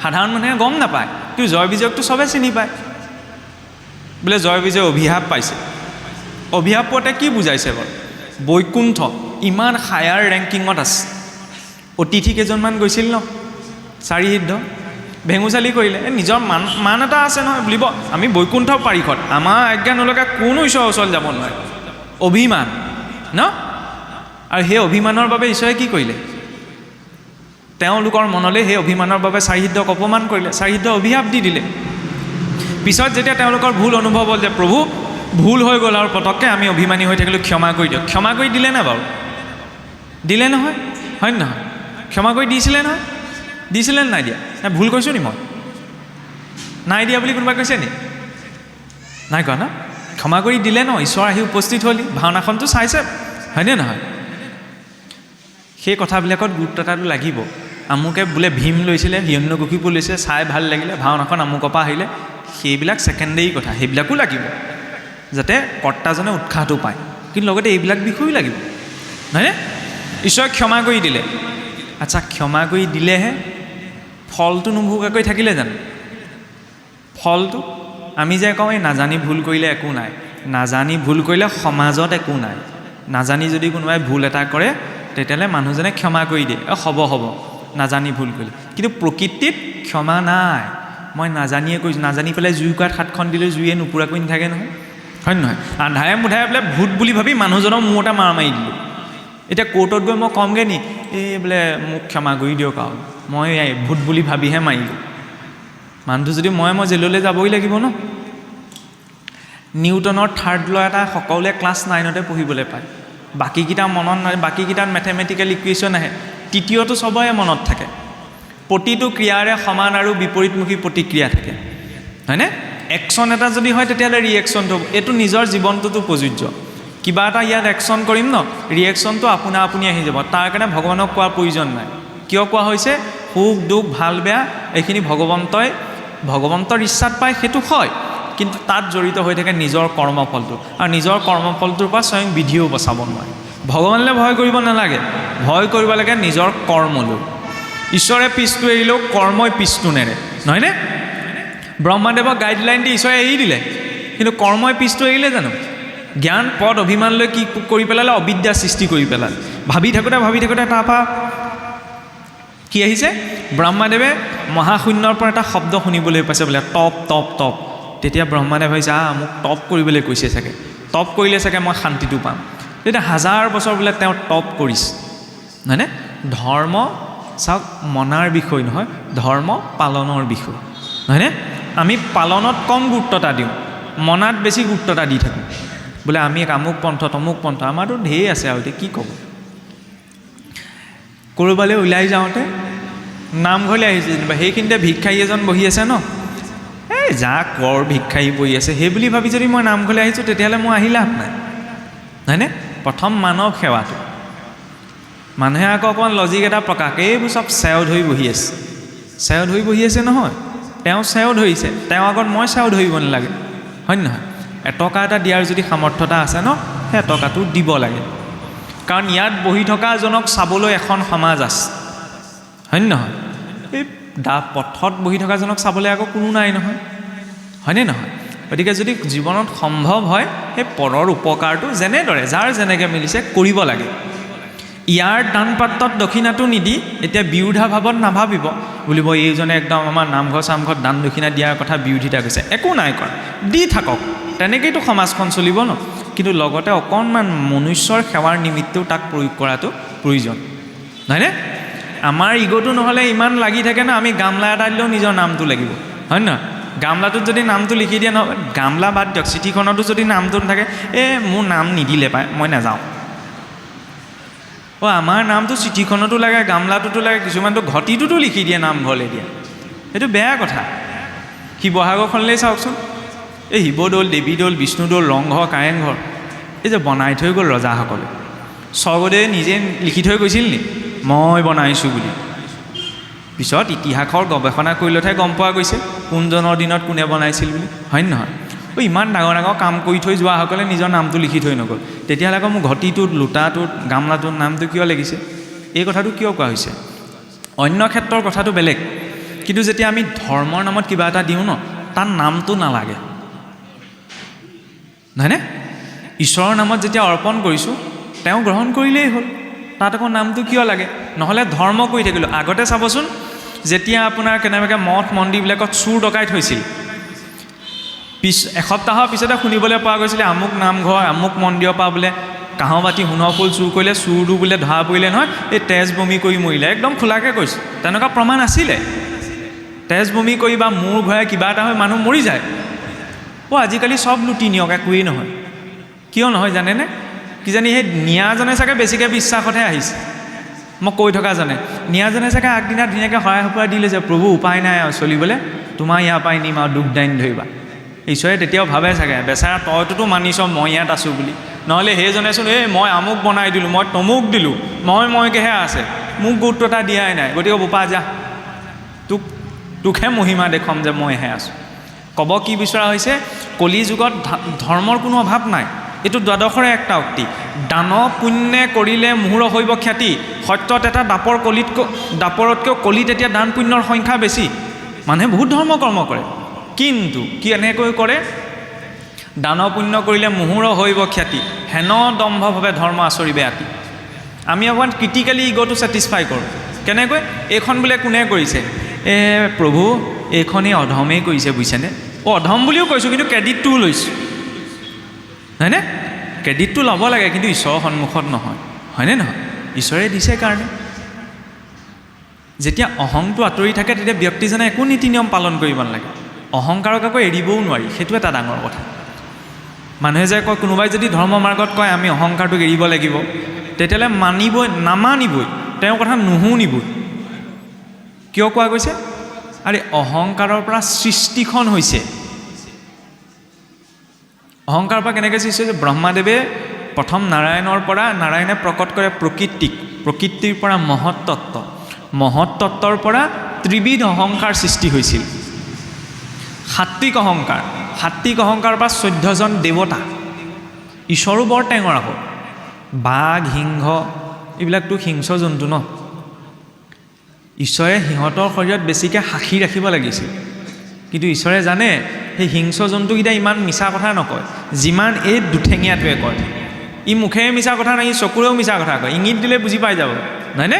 সাধাৰণ মানুহে গম নাপায়, কিন্তু জয় বিজয়কতো চবে চিনি পায়। বোলে জয় বিজয় অভিশাপ পাইছে, অভিশাপ পোৱাতে কি বুজাইছে বাৰু? বৈকুণ্ঠ ইমান হায়াৰ ৰেংকিঙত আছে, অতিথি কেইজনমান গৈছিল ন, চাৰিসিদ্ধ ভেঙুচালি কৰিলে। নিজৰ মান এটা আছে নহয়, বুলিব আমি বৈকুণ্ঠ পাৰিষদ, আমাৰ আজ্ঞা নলগা কোনো ঈশ্বৰৰ ওচৰত যাব নোৱাৰে, অভিমান ন। আৰু সেই অভিমানৰ বাবে ঈশ্বৰে কি কৰিলে? তেওঁলোকৰ মনলৈ সেই অভিমানৰ বাবে চাৰিসিদ্ধক অপমান কৰিলে, চাৰিসিদ্ধ অভিশাপ দি দিলে। পিছত যেতিয়া তেওঁলোকৰ ভুল অনুভৱ হ'ল যে প্ৰভু ভুল হৈ গ'ল আৰু পটককৈ আমি অভিমানী হৈ থাকিলোঁ, ক্ষমা কৰি দিয়ক, ক্ষমা কৰি দিলে না বাৰু? দিলে নহয়, হয় নহয়? ক্ষমা কৰি দিছিলে নহয়, দিছিলে নাই দিয়া? নাই ভুল কৈছোঁ নি মই? নাই দিয়া বুলি কোনোবাই কৈছে নি? নাই কোৱা ন? ক্ষমা কৰি দিলে ন, ঈশ্বৰ আহি উপস্থিত হ'লি, ভাওনাখনটো চাইছে, হয়নে নহয়? সেই কথাবিলাকত গুৰুত্ব এটাটো লাগিব। আমুকে বোলে ভীম লৈছিলে, হিৰণ্যকশিপু লৈছে, চাই ভাল লাগিলে, ভাওনাখন আমুকৰ পৰা আহিলে, সেইবিলাক ছেকেণ্ডেৰী কথা, সেইবিলাকো লাগিব যাতে কৰ্তাজনে উৎসাহটো পায়, কিন্তু লগতে এইবিলাক বিষয়ো লাগিব, নহয়নে? ঈশ্বৰে ক্ষমা কৰি দিলে, আচ্ছা ক্ষমা কৰি দিলেহে ফলটো নোভোগাকৈ থাকিলে জানো? ফলটো আমি যে কওঁ এই নাজানি ভুল কৰিলে একো নাই, নাজানি ভুল কৰিলে সমাজত একো নাই। নাজানি যদি কোনোবাই ভুল এটা কৰে তেতিয়াহ'লে মানুহজনে ক্ষমা কৰি দিয়ে, হ'ব নাজানি ভুল কৰিলে, কিন্তু প্ৰকৃতিত ক্ষমা নাই। মই নাজানিয়ে কৈছোঁ, নাজানি পেলাই জুই কোৱাত হাতখন দিলে জুইয়ে নুপুৰাকৈ নাথাকে নহয়, হয় নহয়? আন্ধাৰে মুধাৰে বোলে ভূত বুলি ভাবি মানুহজনৰ মূৰতে মাৰ মাৰি দিলোঁ, এতিয়া কোৰ্টত গৈ মই কমগৈ নি এই বোলে মোক ক্ষমা কৰি দিয়ক আৰু মই ভূত বুলি ভাবিহে মাৰিলোঁ? মানুহটো যদি মই জেললৈ যাবই লাগিব ন। নিউটনৰ থাৰ্ড ল' এটা সকলোৱে ক্লাছ 9তে পঢ়িবলৈ পায়, বাকীকেইটা মনত নহয়, বাকীকেইটাত মেথেমেটিকেল ইকুৱেশ্যন আহে, তৃতীয়টো চবৰে মনত থাকে। প্ৰতিটো ক্ৰিয়াৰে সমান আৰু বিপৰীতমুখী প্ৰতিক্ৰিয়া থাকে, হয়নে? একশ্যন এটা যদি হয় তেতিয়াহ'লে ৰিয়েকশ্যনটো, এইটো নিজৰ জীৱনটোতো প্ৰযোজ্য। কিবা এটা ইয়াত একশ্যন কৰিম ন, ৰিয়েকশ্যনটো আপোনা আপুনি আহি যাব, তাৰ কাৰণে ভগৱানক কোৱাৰ প্ৰয়োজন নাই। কিয় কোৱা হৈছে? সুখ দুখ ভাল বেয়া এইখিনি ভগৱন্তৰ ইচ্ছাত পায়, সেইটো হয়, কিন্তু তাত জড়িত হৈ থাকে নিজৰ কৰ্মফলটো, আৰু নিজৰ কৰ্মফলটোৰ পৰা স্বয়ং বিধিও বচাব নোৱাৰে। ভগৱানলৈ ভয় কৰিব নালাগে, ভয় কৰিব লাগে নিজৰ কৰ্মলৈ। ঈশ্বৰে পিছটো এৰিলেও কৰ্মই পিছটো নেৰে, নহয়নে? ব্ৰহ্মাদেৱক গাইডলাইন দি ঈশ্বৰে এৰি দিলে, কিন্তু কৰ্মই পিছটো এৰিলে জানো? জ্ঞান পদ অভিমান লৈ কি কৰি পেলালে? অবিদ্যা সৃষ্টি কৰি পেলালে। ভাবি থাকোঁতে তাৰপৰা কি আহিছে? ব্ৰহ্মাদেৱে মহাশূন্যৰ পৰা এটা শব্দ শুনিবলৈ পাইছে বোলে, টপ টপ টপ। তেতিয়া ব্ৰহ্মাদেৱ ভাবিছে মোক টপ কৰিবলৈ কৈছে চাগে, টপ কৰিলে চাগে মই শান্তিটো পাম। তেতিয়া 1000 বছৰ বোলে তেওঁ টপ কৰিছে, হয়নে? ধৰ্ম চাওক মনাৰ বিষয় নহয়, ধৰ্ম পালনৰ বিষয়, হয়নে? আমি পালনত কম গুৰুত্বতা দিওঁ, মনাত বেছি গুৰুত্বতা দি থাকোঁ। বোলে আমি আমুক পন্থ তমুক পন্থ, আমাৰতো ঢেৰ আছে আৰু এতিয়া কি ক'ব। ক'ৰবালৈ ওলাই যাওঁতে নামঘৰলৈ আহিছে যেনিবা, সেইখিনিতে ভিক্ষাৰী এজন বহি আছে ন, এই যা কৰ ভিক্ষাৰী বহি আছে সেই বুলি ভাবি যদি মই নামঘৰলৈ আহিছোঁ, তেতিয়াহ'লে মোৰ আহি লাভ নাই, হয়নে? প্ৰথম মানৱ সেৱাটো। মানুহে আকৌ অকণমান লজিক এটা প্ৰকাশ, এইবোৰ চব চেও ধৰি বহি আছে, চেও ধৰি বহি আছে নহয়, তেওঁ চেও ধৰিছে, তেওঁ আগত মই চেও ধৰিব নালাগে, হয় নহয়? এটকা এটা দিয়াৰ যদি সামৰ্থ্যতা আছে ন, সেই এটকাটো দিব লাগে, কাৰণ ইয়াত বহি থকাজনক চাবলৈ এখন সমাজ আছে, হয় নহয়? এই পথত বহি থকাজনক চাবলৈ আকৌ কোনো নাই নহয়, হয়নে নহয়? গতিকে যদি জীৱনত সম্ভৱ হয় সেই পৰৰ উপকাৰটো যেনেদৰে যাৰ যেনেকৈ মিলিছে কৰিব লাগে। ইয়াৰ দান পাত্ৰত দক্ষিণাটো নিদি এতিয়া বিৰোধাভাৱত নাভাবিব, বুলিব এইজনে একদম আমাৰ নামঘৰ চামঘৰত দান দক্ষিণা দিয়াৰ কথা বিৰোধিতা কৰিছে, একো নাই কৰা, দি থাকক, তেনেকৈতো সমাজখন চলিব ন। কিন্তু লগতে অকণমান মনুষ্যৰ সেৱাৰ নিমিত্তেও তাক প্ৰয়োগ কৰাটো প্ৰয়োজন, নহয়নে? আমাৰ ইগ'টো নহ'লে ইমান লাগি থাকে ন, আমি গামলা এটা দিলেও নিজৰ নামটো লাগিব, হয় নহয়? গামলাটোত যদি নামটো লিখি দিয়ে নহয়, গামলা বাদ দিয়ক, চিঠিখনতো যদি নামটো নাথাকে, মোৰ নাম নিদিলে পায় মই নাযাওঁ। আমাৰ নামটো চিঠিখনতো লাগে, গামলাটোতো লাগে, কিছুমানটো ঘটিটোতো লিখি দিয়ে নামঘৰলৈ দিয়া, সেইটো বেয়া কথা। শিৱসাগৰখনলৈ চাওকচোন, এই শিৱদৌল, দেৱীদৌল, বিষ্ণুদৌল, ৰংঘৰ, কাৰেংঘৰ, এই যে বনাই থৈ গ'ল ৰজাসকলে, স্বৰ্গদেৱে নিজে লিখি থৈ গৈছিল নি মই বনাইছোঁ বুলি? পিছত ইতিহাসৰ গৱেষণা কৰিলতহে গম পোৱা গৈছে কোনজনৰ দিনত কোনে বনাইছিল বুলি, হয় নহয়? ইমান ডাঙৰ ডাঙৰ কাম কৰি থৈ যোৱাসকলে নিজৰ নামটো লিখি থৈ নগ'ল, তেতিয়াহ'লে আকৌ মোৰ ঘটিটোত, লোটাটোত, গামলাটোত নামটো কিয় লাগিছে? এই কথাটো কিয় কোৱা হৈছে? অন্য ক্ষেত্ৰৰ কথাটো বেলেগ, কিন্তু যেতিয়া আমি ধৰ্মৰ নামত কিবা এটা দিওঁ ন, তাৰ নামটো নালাগে, নহয়নে? ঈশ্বৰৰ নামত যেতিয়া অৰ্পণ কৰিছোঁ, তেওঁ গ্ৰহণ কৰিলেই হ'ল, তাত আকৌ নামটো কিয় লাগে? নহ'লে ধৰ্ম কৰি থাকিলোঁ। আগতে চাবচোন, যেতিয়া আপোনাৰ কেনেবাকৈ মঠ মন্দিৰবিলাকত চুৰ ডকাইত হৈছিল, এসপ্তাহৰ পিছতে শুনিবলৈ পোৱা গৈছিলে আমুক নামঘৰ আমুক মন্দিৰৰ পৰা বোলে কাঁহৰ বাতি সোণৰ ফুল চুৰ কৰিলে, চুৰটো বোলে ধৰা পৰিলে নহয়, এই তেজ বমি কৰি মৰিলে, একদম খোলাকৈ কৈছোঁ, তেনেকুৱা প্ৰমাণ আছিলে। তেজ বমি কৰি বা মূৰ ঘূৰাই কিবা এটা হৈ মানুহ মৰি যায়। আজিকালি চব লুটি নিয়ক, একোৱেই নহয়। কিয় নহয় জানেনে? কিজানি সেই নিয়াজনে চাগে বেছিকৈ বিশ্বাসতহে আহিছে, মই কৈ থকা জানে, নিয়াজনে চাগে আগদিনা ধুনীয়াকৈ সহায় সপোৰা দিলে যে প্ৰভু উপায় নাই আৰু চলিবলৈ, তোমাৰ ইয়াৰ পৰাই নিম আৰু দুখ দাইন ধৰিবা। ঈশ্বৰে তেতিয়াও ভাবে চাগে বেচাৰা তইটোতো মানিছ মই ইয়াত আছোঁ বুলি, নহ'লে সেইজনেচোন মই আমুক বনাই দিলোঁ, মই তমুক দিলোঁ, মইকেহে আছে, মোক গুৰুত্ব এটা দিয়াই নাই, গতিকে বোপা যা, তোকহে মহিমা দেখুৱাম যে মইহে আছোঁ। ক'ব কি বিচৰা হৈছে, কলি যুগত ধৰ্মৰ কোনো অভাৱ নাই। এইটো দ্বাদশৰে একটা উক্তি, দান পুণ্যে কৰিলে মুহূৰ হৈব খ্যাতি। সত্যত এটা দাপৰতকৈও কলিত এতিয়া দান পুণ্যৰ সংখ্যা বেছি। মানুহে বহুত ধৰ্ম কৰ্ম কৰে, কিন্তু কি এনেকৈ কৰে, দান পুণ্য কৰিলে মুহূৰ হৈব খ্যাতি, হেন দম্ভভাৱে ধৰ্ম আচৰিবে আতি। আমি অকণমান ক্ৰিটিকেলি ইগ'টো ছেটিছফাই কৰোঁ। কেনেকৈ? এইখন বোলে কোনে কৰিছে? প্ৰভু এইখনেই অধমেই কৰিছে, বুজিছেনে? অধম বুলিও কৈছোঁ, কিন্তু ক্ৰেডিটটোও লৈছোঁ, হয়নে? ক্ৰেডিটটো ল'ব লাগে, কিন্তু ঈশ্বৰৰ সন্মুখত নহয়, হয়নে নহয়? ঈশ্বৰে দিছে কাৰণে। যেতিয়া অহংটো আঁতৰি থাকে, তেতিয়া ব্যক্তিজনে একো নীতি নিয়ম পালন কৰিব নালাগে। অহংকাৰক আকৌ এৰিবও নোৱাৰি, সেইটো এটা ডাঙৰ কথা। মানুহে যে কয়, কোনোবাই যদি ধৰ্ম মাৰ্গত কয় আমি অহংকাৰটোক এৰিব লাগিব, তেতিয়াহ'লে নামানিবই, তেওঁৰ কথা নুশুনিবই। কিয় কোৱা গৈছে? আৰে অহংকাৰৰ পৰা সৃষ্টিখন হৈছে। অহংকাৰৰ পৰা কেনেকৈ সৃষ্টি হৈছে? ব্ৰহ্মাদেৱে প্ৰথম নাৰায়ণে প্ৰকট কৰে প্ৰকৃতিৰ পৰা মহত্তত্বৰ পৰা ত্ৰিবিধ অহংকাৰ সৃষ্টি হৈছিল। সাত্বিক অহংকাৰৰ পৰা 14জন দেৱতা। ঈশ্বৰো বৰ টেঙৰ আকৌ, বাঘ সিংহ এইবিলাকতো হিংস্ৰ জন্তু ন। ঈশ্বৰে সিহঁতৰ শৰীৰত বেছিকৈ সাখি ৰাখিব লাগিছিল, কিন্তু ঈশ্বৰে জানে সেই হিংস্ৰ জন্তুকেইটা ইমান মিছা কথা নকয় যিমান এই দুঠেঙীয়াটোৱে কয়। ই মুখেৰে মিছা কথা নাই, ই চকুৰেও মিছা কথা কয়, ইংগিত দিলে বুজি পাই যাব, নহয়নে?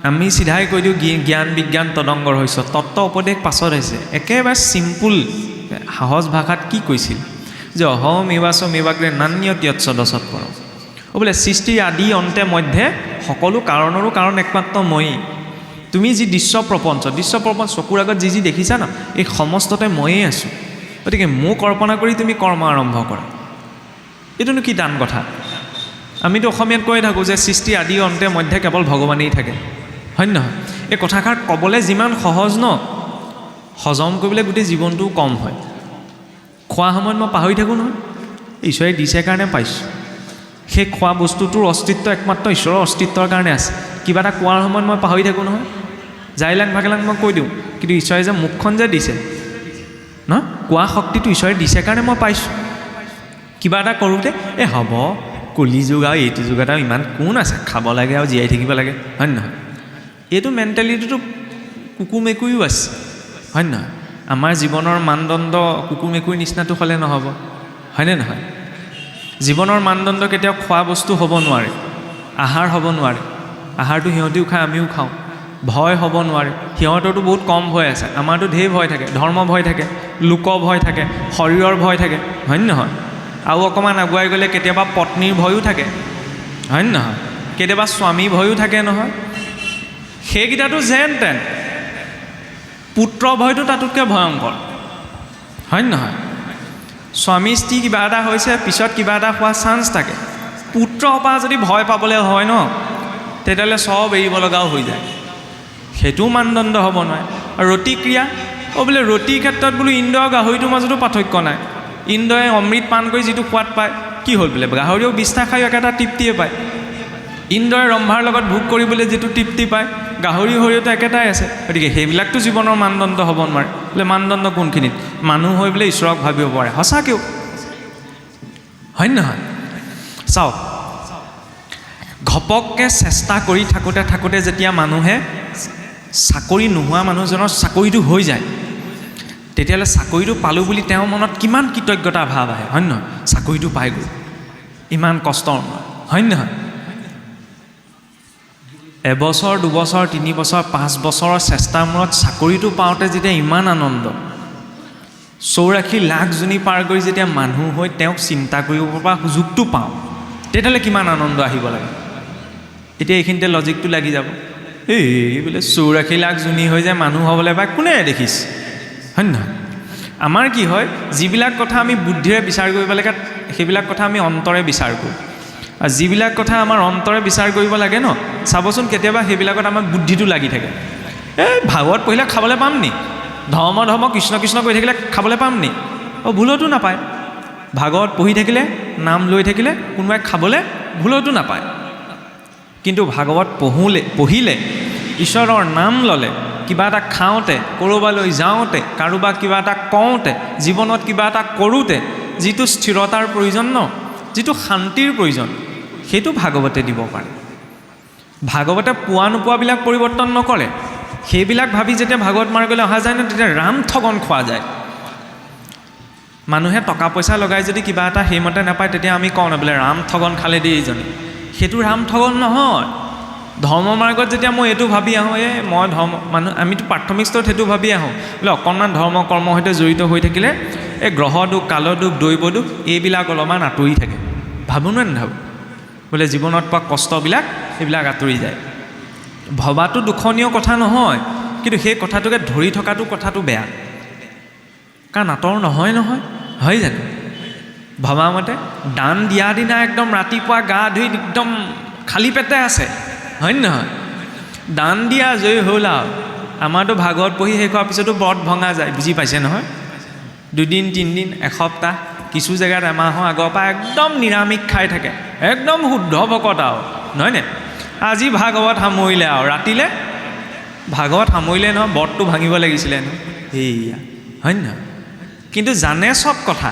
আমি চিধাই কৈ দিওঁ জ্ঞান বিজ্ঞান তদংগ ৰহস্য তত্ত্ব উপদেশ পাছত হৈছে একেবাৰে চিম্পুল সহজ ভাষাত কি কৈছিল যে অহম এৱাগ্ৰে নান্যত্যৎসদছত পৰ বোলে সৃষ্টিৰ আদি অন্তে মধ্যে সকলো কাৰণৰো কাৰণ একমাত্ৰ ময়েই তুমি যি দৃশ্য প্ৰপঞ্চ চকুৰ আগত যি দেখিছা ন এই সমস্ততে ময়েই আছোঁ গতিকে মোক কল্পনা কৰি তুমি কৰ্ম আৰম্ভ কৰা এইটোনো কি টান কথা আমিতো অসমীয়াত কৈ থাকোঁ যে সৃষ্টি আদি অন্তে মধ্যে কেৱল ভগৱানেই থাকে হয় নহয় এই কথাষাৰ ক'বলৈ যিমান সহজ ন হজম কৰিবলৈ গোটেই জীৱনটোও কম হয় খোৱা সময়ত মই পাহৰি থাকোঁ নহয় ঈশ্বৰে দিছে কাৰণে পাইছোঁ সেই খোৱা বস্তুটোৰ অস্তিত্ব একমাত্ৰ ঈশ্বৰৰ অস্তিত্বৰ কাৰণে আছে কিবা এটা কোৱাৰ সময়ত মই পাহৰি থাকোঁ নহয় জাইলাং ভাগেলাং মই কৈ দিওঁ কিন্তু ঈশ্বৰে যে মুখখন যে দিছে ন কোৱা শক্তিটো ঈশ্বৰে দিছে কাৰণে মই পাইছোঁ কিবা এটা কৰোঁতে হ'ব কলি যুগ আৰু এইটো যুগত আৰু ইমান কোন আছে খাব লাগে আৰু জীয়াই থাকিব লাগে হয় নহয় এইটো মেণ্টেলিটিটো কুকুৰ মেকুৰীও আছে হয় নহয় আমাৰ জীৱনৰ মানদণ্ড কুকুৰ মেকুৰীৰ নিচিনাটো হ'লে নহ'ব হয়নে নহয় জীৱনৰ মানদণ্ড কেতিয়াও খোৱা বস্তু হ'ব নোৱাৰে আহাৰ হ'ব নোৱাৰে আহাৰটো সিহঁতিও খায় আমিও খাওঁ ভয় হ'ব নোৱাৰে সিহঁতৰতো বহুত কম ভয় আছে আমাৰতো ঢেৰ ভয় থাকে ধৰ্ম ভয় থাকে লোক ভয় থাকে শৰীৰৰ ভয় থাকে হয় নহয় আৰু অকণমান আগুৱাই গ'লে কেতিয়াবা পত্নীৰ ভয়ো থাকে হয় নহয় কেতিয়াবা স্বামী ভয়ো থাকে নহয় সেইকেইটাতো যেন তেন পুত্ৰ ভয়টো তাতোতকৈ ভয়ংকৰ হয় নহয় স্বামী স্ত্ৰী কিবা এটা হৈছে পিছত কিবা এটা হোৱা চান্স থাকে পুত্ৰৰ পৰা যদি ভয় পাবলৈ হয় ন তেতিয়াহ'লে চব এৰিব লগাও হৈ যায় সেইটো মানদণ্ড হ'ব নোৱাৰে আৰু ৰতিক্ৰিয়া বোলে ৰতিৰ ক্ষেত্ৰত বোলো ইন্দ্ৰ গাহৰিটোৰ মাজতো পাৰ্থক্য নাই ইন্দ্ৰই অমৃত পান কৰি যিটো সোৱাদ পায় কি হ'ল বোলে গাহৰিও বিষ্ঠা খায়ো একেটা তৃপ্তিয়ে পায় ইন্দ্ৰই ৰম্ভাৰ লগত ভোগ কৰিবলৈ যিটো তৃপ্তি পায় গাহৰি শৰীৰতো একেটাই আছে গতিকে সেইবিলাকতো জীৱনৰ মানদণ্ড হ'ব নোৱাৰে বোলে মানদণ্ড কোনখিনিত মানুহ হৈ বোলে ঈশ্বৰক ভাবিব পাৰে সঁচাকৈও হয় নহয় চাওক ঘপককৈ চেষ্টা কৰি থাকোঁতে যেতিয়া মানুহে চাকৰি নোহোৱা মানুহজনৰ চাকৰিটো হৈ যায় তেতিয়াহ'লে চাকৰিটো পালোঁ বুলি তেওঁৰ মনত কিমান কৃতজ্ঞতা ভাৱ আহে হয় নহয় চাকৰিটো পাই গ'ল ইমান কষ্টৰ হয় নহয় এবছৰ দুবছৰ 3 বছৰ 5 বছৰৰ চেষ্টাৰ মূৰত চাকৰিটো পাওঁতে যেতিয়া ইমান আনন্দ 84 লাখ জনী পাৰ কৰি যেতিয়া মানুহ হৈ তেওঁক চিন্তা কৰিব পৰা সুযোগটো পাওঁ তেতিয়াহ'লে কিমান আনন্দ আহিব লাগে এতিয়া এইখিনিতে লজিকটো লাগি যাব বোলে 84 লাখ জনী হৈ যায় মানুহ হ'বলৈ বা কোনে দেখিছে হয় নহয় আমাৰ কি হয় যিবিলাক কথা আমি বুদ্ধিৰে বিচাৰ কৰিব লাগে সেইবিলাক কথা আমি অন্তৰে বিচাৰ কৰোঁ আৰু যিবিলাক কথা আমাৰ অন্তৰে বিচাৰ কৰিব লাগে ন চাবচোন কেতিয়াবা সেইবিলাকত আমাৰ বুদ্ধিটো লাগি থাকে ভাগৱত পঢ়িলে খাবলৈ পাম নি ধৰ্ম কৃষ্ণ কৃষ্ণ কৰি থাকিলে খাবলৈ পাম নি ভুলতো নাপায় ভাগৱত পঢ়ি থাকিলে নাম লৈ থাকিলে কোনোবাই খাবলৈ ভুলতো নাপায় কিন্তু ভাগৱত পঢ়িলে ঈশ্বৰৰ নাম ল'লে কিবা এটা খাওঁতে ক'ৰবালৈ যাওঁতে কাৰোবাক কিবা এটা কওঁতে জীৱনত কিবা এটা কৰোঁতে যিটো স্থিৰতাৰ প্ৰয়োজন ন যিটো শান্তিৰ প্ৰয়োজন সেইটো ভাগৱতে দিব পাৰে ভাগৱতে পোৱা নোপোৱাবিলাক পৰিৱৰ্তন নকৰে সেইবিলাক ভাবি যেতিয়া ভাগৱত মাৰ্গলৈ অহা যায় ন তেতিয়া ৰাম ঠগন খোৱা যায় মানুহে টকা পইচা লগাই যদি কিবা এটা সেইমতে নাপায় তেতিয়া আমি কওঁ ন বোলে ৰাম ঠগন খালে দেই এইজনে সেইটো ৰাম ঠগন নহয় ধৰ্ম মাৰ্গত যেতিয়া মই এইটো ভাবি আহোঁ মই মানুহ আমিতো প্ৰাথমিক স্তৰত সেইটো ভাবি আহোঁ বোলে অকণমান ধৰ্ম কৰ্মৰ সৈতে জড়িত হৈ থাকিলে এই গ্ৰহ দুখ কাল দুখ দৈৱ দুখ এইবিলাক অলপমান আঁতৰি থাকে ভাবোঁ নে নাভাবোঁ বোলে জীৱনত পোৱা কষ্টবিলাক সেইবিলাক আঁতৰি যায় ভবাটো দুখনীয় কথা নহয় কিন্তু সেই কথাটোকে ধৰি থকাটো কথাটো বেয়া কাৰণ আঁতৰ নহয় হয় জানো ভবা মতে দান দিয়া দিনা একদম ৰাতিপুৱা গা ধুই একদম খালী পেটে আছে হয় নহয় দান দিয়া আজৰি হ'ল আৰু আমাৰতো ভাগৱত পঢ়ি শেষ হোৱাৰ পিছতো ব্ৰত ভঙা যায় বুজি পাইছে নহয় 2 দিন 3 দিন এসপ্তাহ কিছু জেগাত এমাহৰ আগৰ পৰা একদম নিৰামিষ খাই থাকে একদম শুদ্ধ ভকত আৰু নহয়নে আজি ভাগৱত সামৰিলে আৰু ৰাতিলে ভাগৱত সামৰিলে নহয় ব্ৰতটো ভাঙিব লাগিছিলে ন সেয়া হয় নহয় কিন্তু জানে চব কথা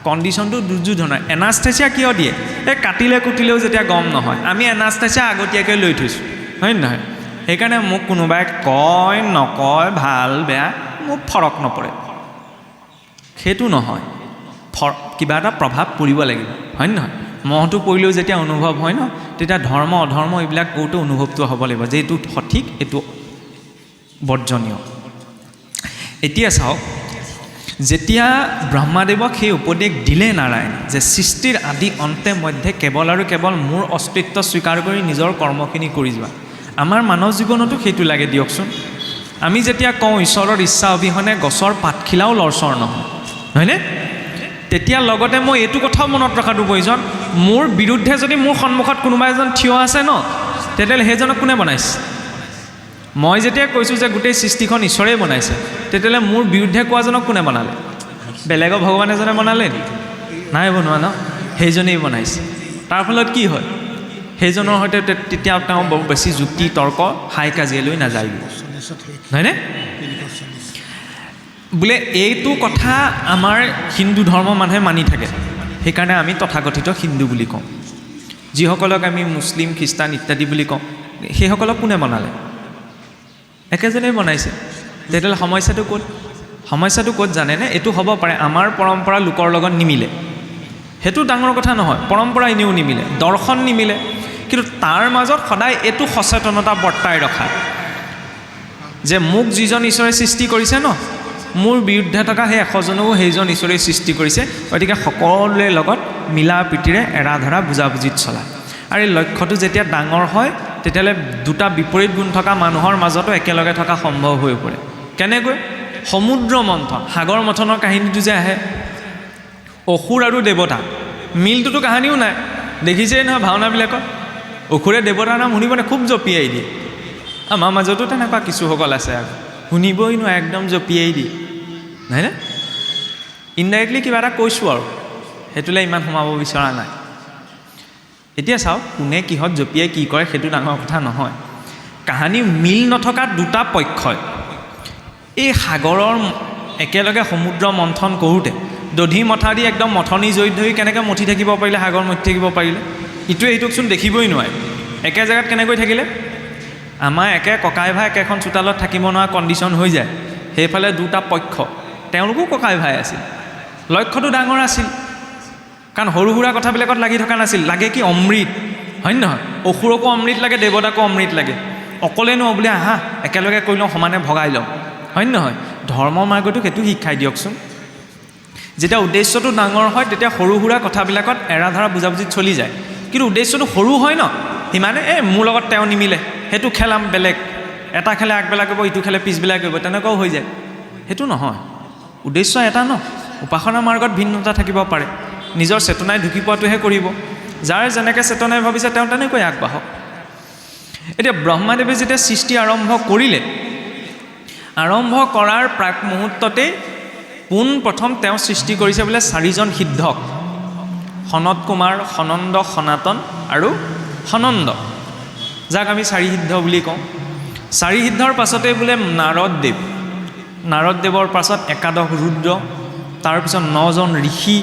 কণ্ডিশ্যনটো দুৰ্যোধনৰ এনাস্থেচিয়া কিয় দিয়ে কাটিলে কুটিলেও যেতিয়া গম নহয় আমি এনাস্থেচিয়া আগতীয়াকৈ লৈ থৈছোঁ হয় নহয় সেইকাৰণে মোক কোনোবাই কয় নকয় ভাল বেয়া মোক ফৰক নপৰে সেইটো নহয় কিবা এটা প্ৰভাৱ পৰিব লাগিব হয় নহয় মহটো পৰিলেও যেতিয়া অনুভৱ হয় ন, তেতিয়া ধৰ্ম অধৰ্ম এইবিলাক কৰোঁতে অনুভৱটো হ'ব লাগিব যে এইটো সঠিক, এইটো বৰ্জনীয়। এতিয়া চাওক, যেতিয়া ব্ৰহ্মাদেৱক সেই উপদেশ দিলে নাৰায়ণে যে সৃষ্টিৰ আদি অন্তে মধ্যে কেৱল আৰু কেৱল মোৰ অস্তিত্ব স্বীকাৰ কৰি নিজৰ কৰ্মখিনি কৰি যোৱা, আমাৰ মানৱ জীৱনতো সেইটো লাগে দিয়কচোন। আমি যেতিয়া কওঁ ঈশ্বৰৰ ইচ্ছা অবিহনে গছৰ পাতখিলাও লৰচৰ নহয়, হয়নে? তেতিয়া লগতে মই এইটো কথাও মনত ৰখাটো প্ৰয়োজন, মোৰ বিৰুদ্ধে যদি মোৰ সন্মুখত কোনোবা এজন থিয় আছে ন, তেতিয়াহ'লে সেইজনক কোনে বনাইছে? মই যেতিয়া কৈছোঁ যে গোটেই সৃষ্টিখন ঈশ্বৰেই বনাইছে, তেতিয়াহ'লে মোৰ বিৰুদ্ধে কোৱাজনক কোনে বনালে? বেলেগৰ ভগৱান এজনে বনালে? নাই বনোৱা ন, সেইজনেই বনাইছে। তাৰ ফলত কি হয়? সেইজনৰ সৈতে তেতিয়া তেওঁ বৰ বেছি যুক্তি তৰ্ক হাই কাজিয়ালৈ নাযায়, হয়নে? বোলে এইটো কথা আমাৰ হিন্দু ধৰ্মৰ মানুহে মানি থাকে, সেইকাৰণে আমি তথাকথিত হিন্দু বুলি কওঁ। যিসকলক আমি মুছলিম খ্ৰীষ্টান ইত্যাদি বুলি কওঁ, সেইসকলক কোনে বনালে? একেজনেই বনাইছে। তেতিয়াহ'লে সমস্যাটো ক'ত? সমস্যাটো ক'ত জানেনে? এইটো হ'ব পাৰে আমাৰ পৰম্পৰা লোকৰ লগত নিমিলে, সেইটো ডাঙৰ কথা নহয়, পৰম্পৰা এনেও নিমিলে, দৰ্শন নিমিলে, কিন্তু তাৰ মাজত সদায় এইটো সচেতনতা বৰ্তাই ৰখা যে মোক যিজন ঈশ্বৰে সৃষ্টি কৰিছে ন, মোৰ বিৰুদ্ধে থকা সেই 100জনকো সেইজন ঈশ্বৰে সৃষ্টি কৰিছে, গতিকে সকলোৰে লগত মিলা প্ৰীতিৰে এৰা ধৰা বুজাবুজিত চলা। আৰু এই লক্ষ্যটো যেতিয়া ডাঙৰ হয়, তেতিয়াহ'লে দুটা বিপৰীত গুণ থকা মানুহৰ মাজতো একেলগে থকা সম্ভৱ হৈ পৰে। কেনেকৈ? সমুদ্ৰ মন্থন, সাগৰ মন্থনৰ কাহিনীটো যে আহে, অসুৰ আৰু দেৱতা, মিলটোতো কাহানিও নাই, দেখিছেই নহয় ভাওনাবিলাকত, অসুৰে দেৱতাৰ নাম শুনিবনে খুব জঁপিয়াই দিয়ে। আমাৰ মাজতো তেনেকুৱা কিছুসকল আছে, আৰু শুনিবই নোৱাৰে, একদম জঁপিয়াই দিয়ে, নহয়নে? ইনডাইৰেক্টলি কিবা এটা কৈছোঁ আৰু সেইটোলৈ ইমান সোমাব বিচৰা নাই। এতিয়া চাওক, কোনে কিহত জঁপিয়াই কি কৰে সেইটো ডাঙৰ কথা নহয়। কাহানি মিল নথকা দুটা পক্ষই এই সাগৰৰ একেলগে সমুদ্ৰ মন্থন কৰোঁতে দধি মথা দি একদম মথনি জড়িত ধৰি কেনেকৈ মঠি থাকিব পাৰিলে, সাগৰ মঠি থাকিব পাৰিলে? ইটোৱে সিটোকচোন দেখিবই নোৱাৰে, একে জেগাত কেনেকৈ থাকিলে? আমাৰ একে ককাই ভাই একেখন চোতালত থাকিব নোৱাৰা কণ্ডিশ্যন হৈ যায়। সেইফালে দুটা পক্ষ, তেওঁলোকো ককাই ভাই আছিল, লক্ষ্যটো ডাঙৰ আছিল, কাৰণ সৰু সুৰা কথাবিলাকত লাগি থকা নাছিল। লাগে কি? অমৃত, হয় নহয়? অসুৰকো অমৃত লাগে, দেৱতাকো অমৃত লাগে। অকলেনো বোলে আহা একেলগে কৰি লওঁ, সমানে ভগাই লওঁ, হয় নহয়? ধৰ্ম মাৰ্গটো সেইটো শিক্ষাই দিয়কচোন। যেতিয়া উদ্দেশ্যটো ডাঙৰ হয়, তেতিয়া সৰু সুৰা কথাবিলাকত এৰা ধৰা বুজাবুজিত চলি যায়। কিন্তু উদ্দেশ্যটো সৰু হয় ন, সিমানে মোৰ লগত তেওঁ নিমিলে, সেইটো খেলাম বেলেগ, এটা খেলে আগবেলা কৰিব, ইটো খেলে পিছবেলা কৰিব, তেনেকুৱাও হৈ যায়। সেইটো নহয়, উদ্দেশ্য এটা ন। উপাসনা মাৰ্গত ভিন্নতা থাকিব পাৰে, নিজৰ চেতনাই ঢুকি পোৱাটোহে কৰিব। যাৰ যেনেকৈ চেতনাই ভাবিছে তেওঁ তেনেকৈ আগবাঢ়ক। এতিয়া ব্ৰহ্মাদেৱে যেতিয়া সৃষ্টি আৰম্ভ কৰিলে, আৰম্ভ কৰাৰ প্ৰাক মুহূৰ্ততেই পোনপ্ৰথম তেওঁ সৃষ্টি কৰিছে বোলে 4জন সিদ্ধক, সনত কুমাৰ, সনন্দ, সনাতন আৰু সনন্দ, যাক আমি 4 সিদ্ধ বুলি কওঁ। 4 সিদ্ধৰ পাছতে বোলে নাৰদদেৱ, নাৰদদেৱৰ পাছত 11 ৰুদ্ৰ, তাৰপিছত 9জন ঋষি।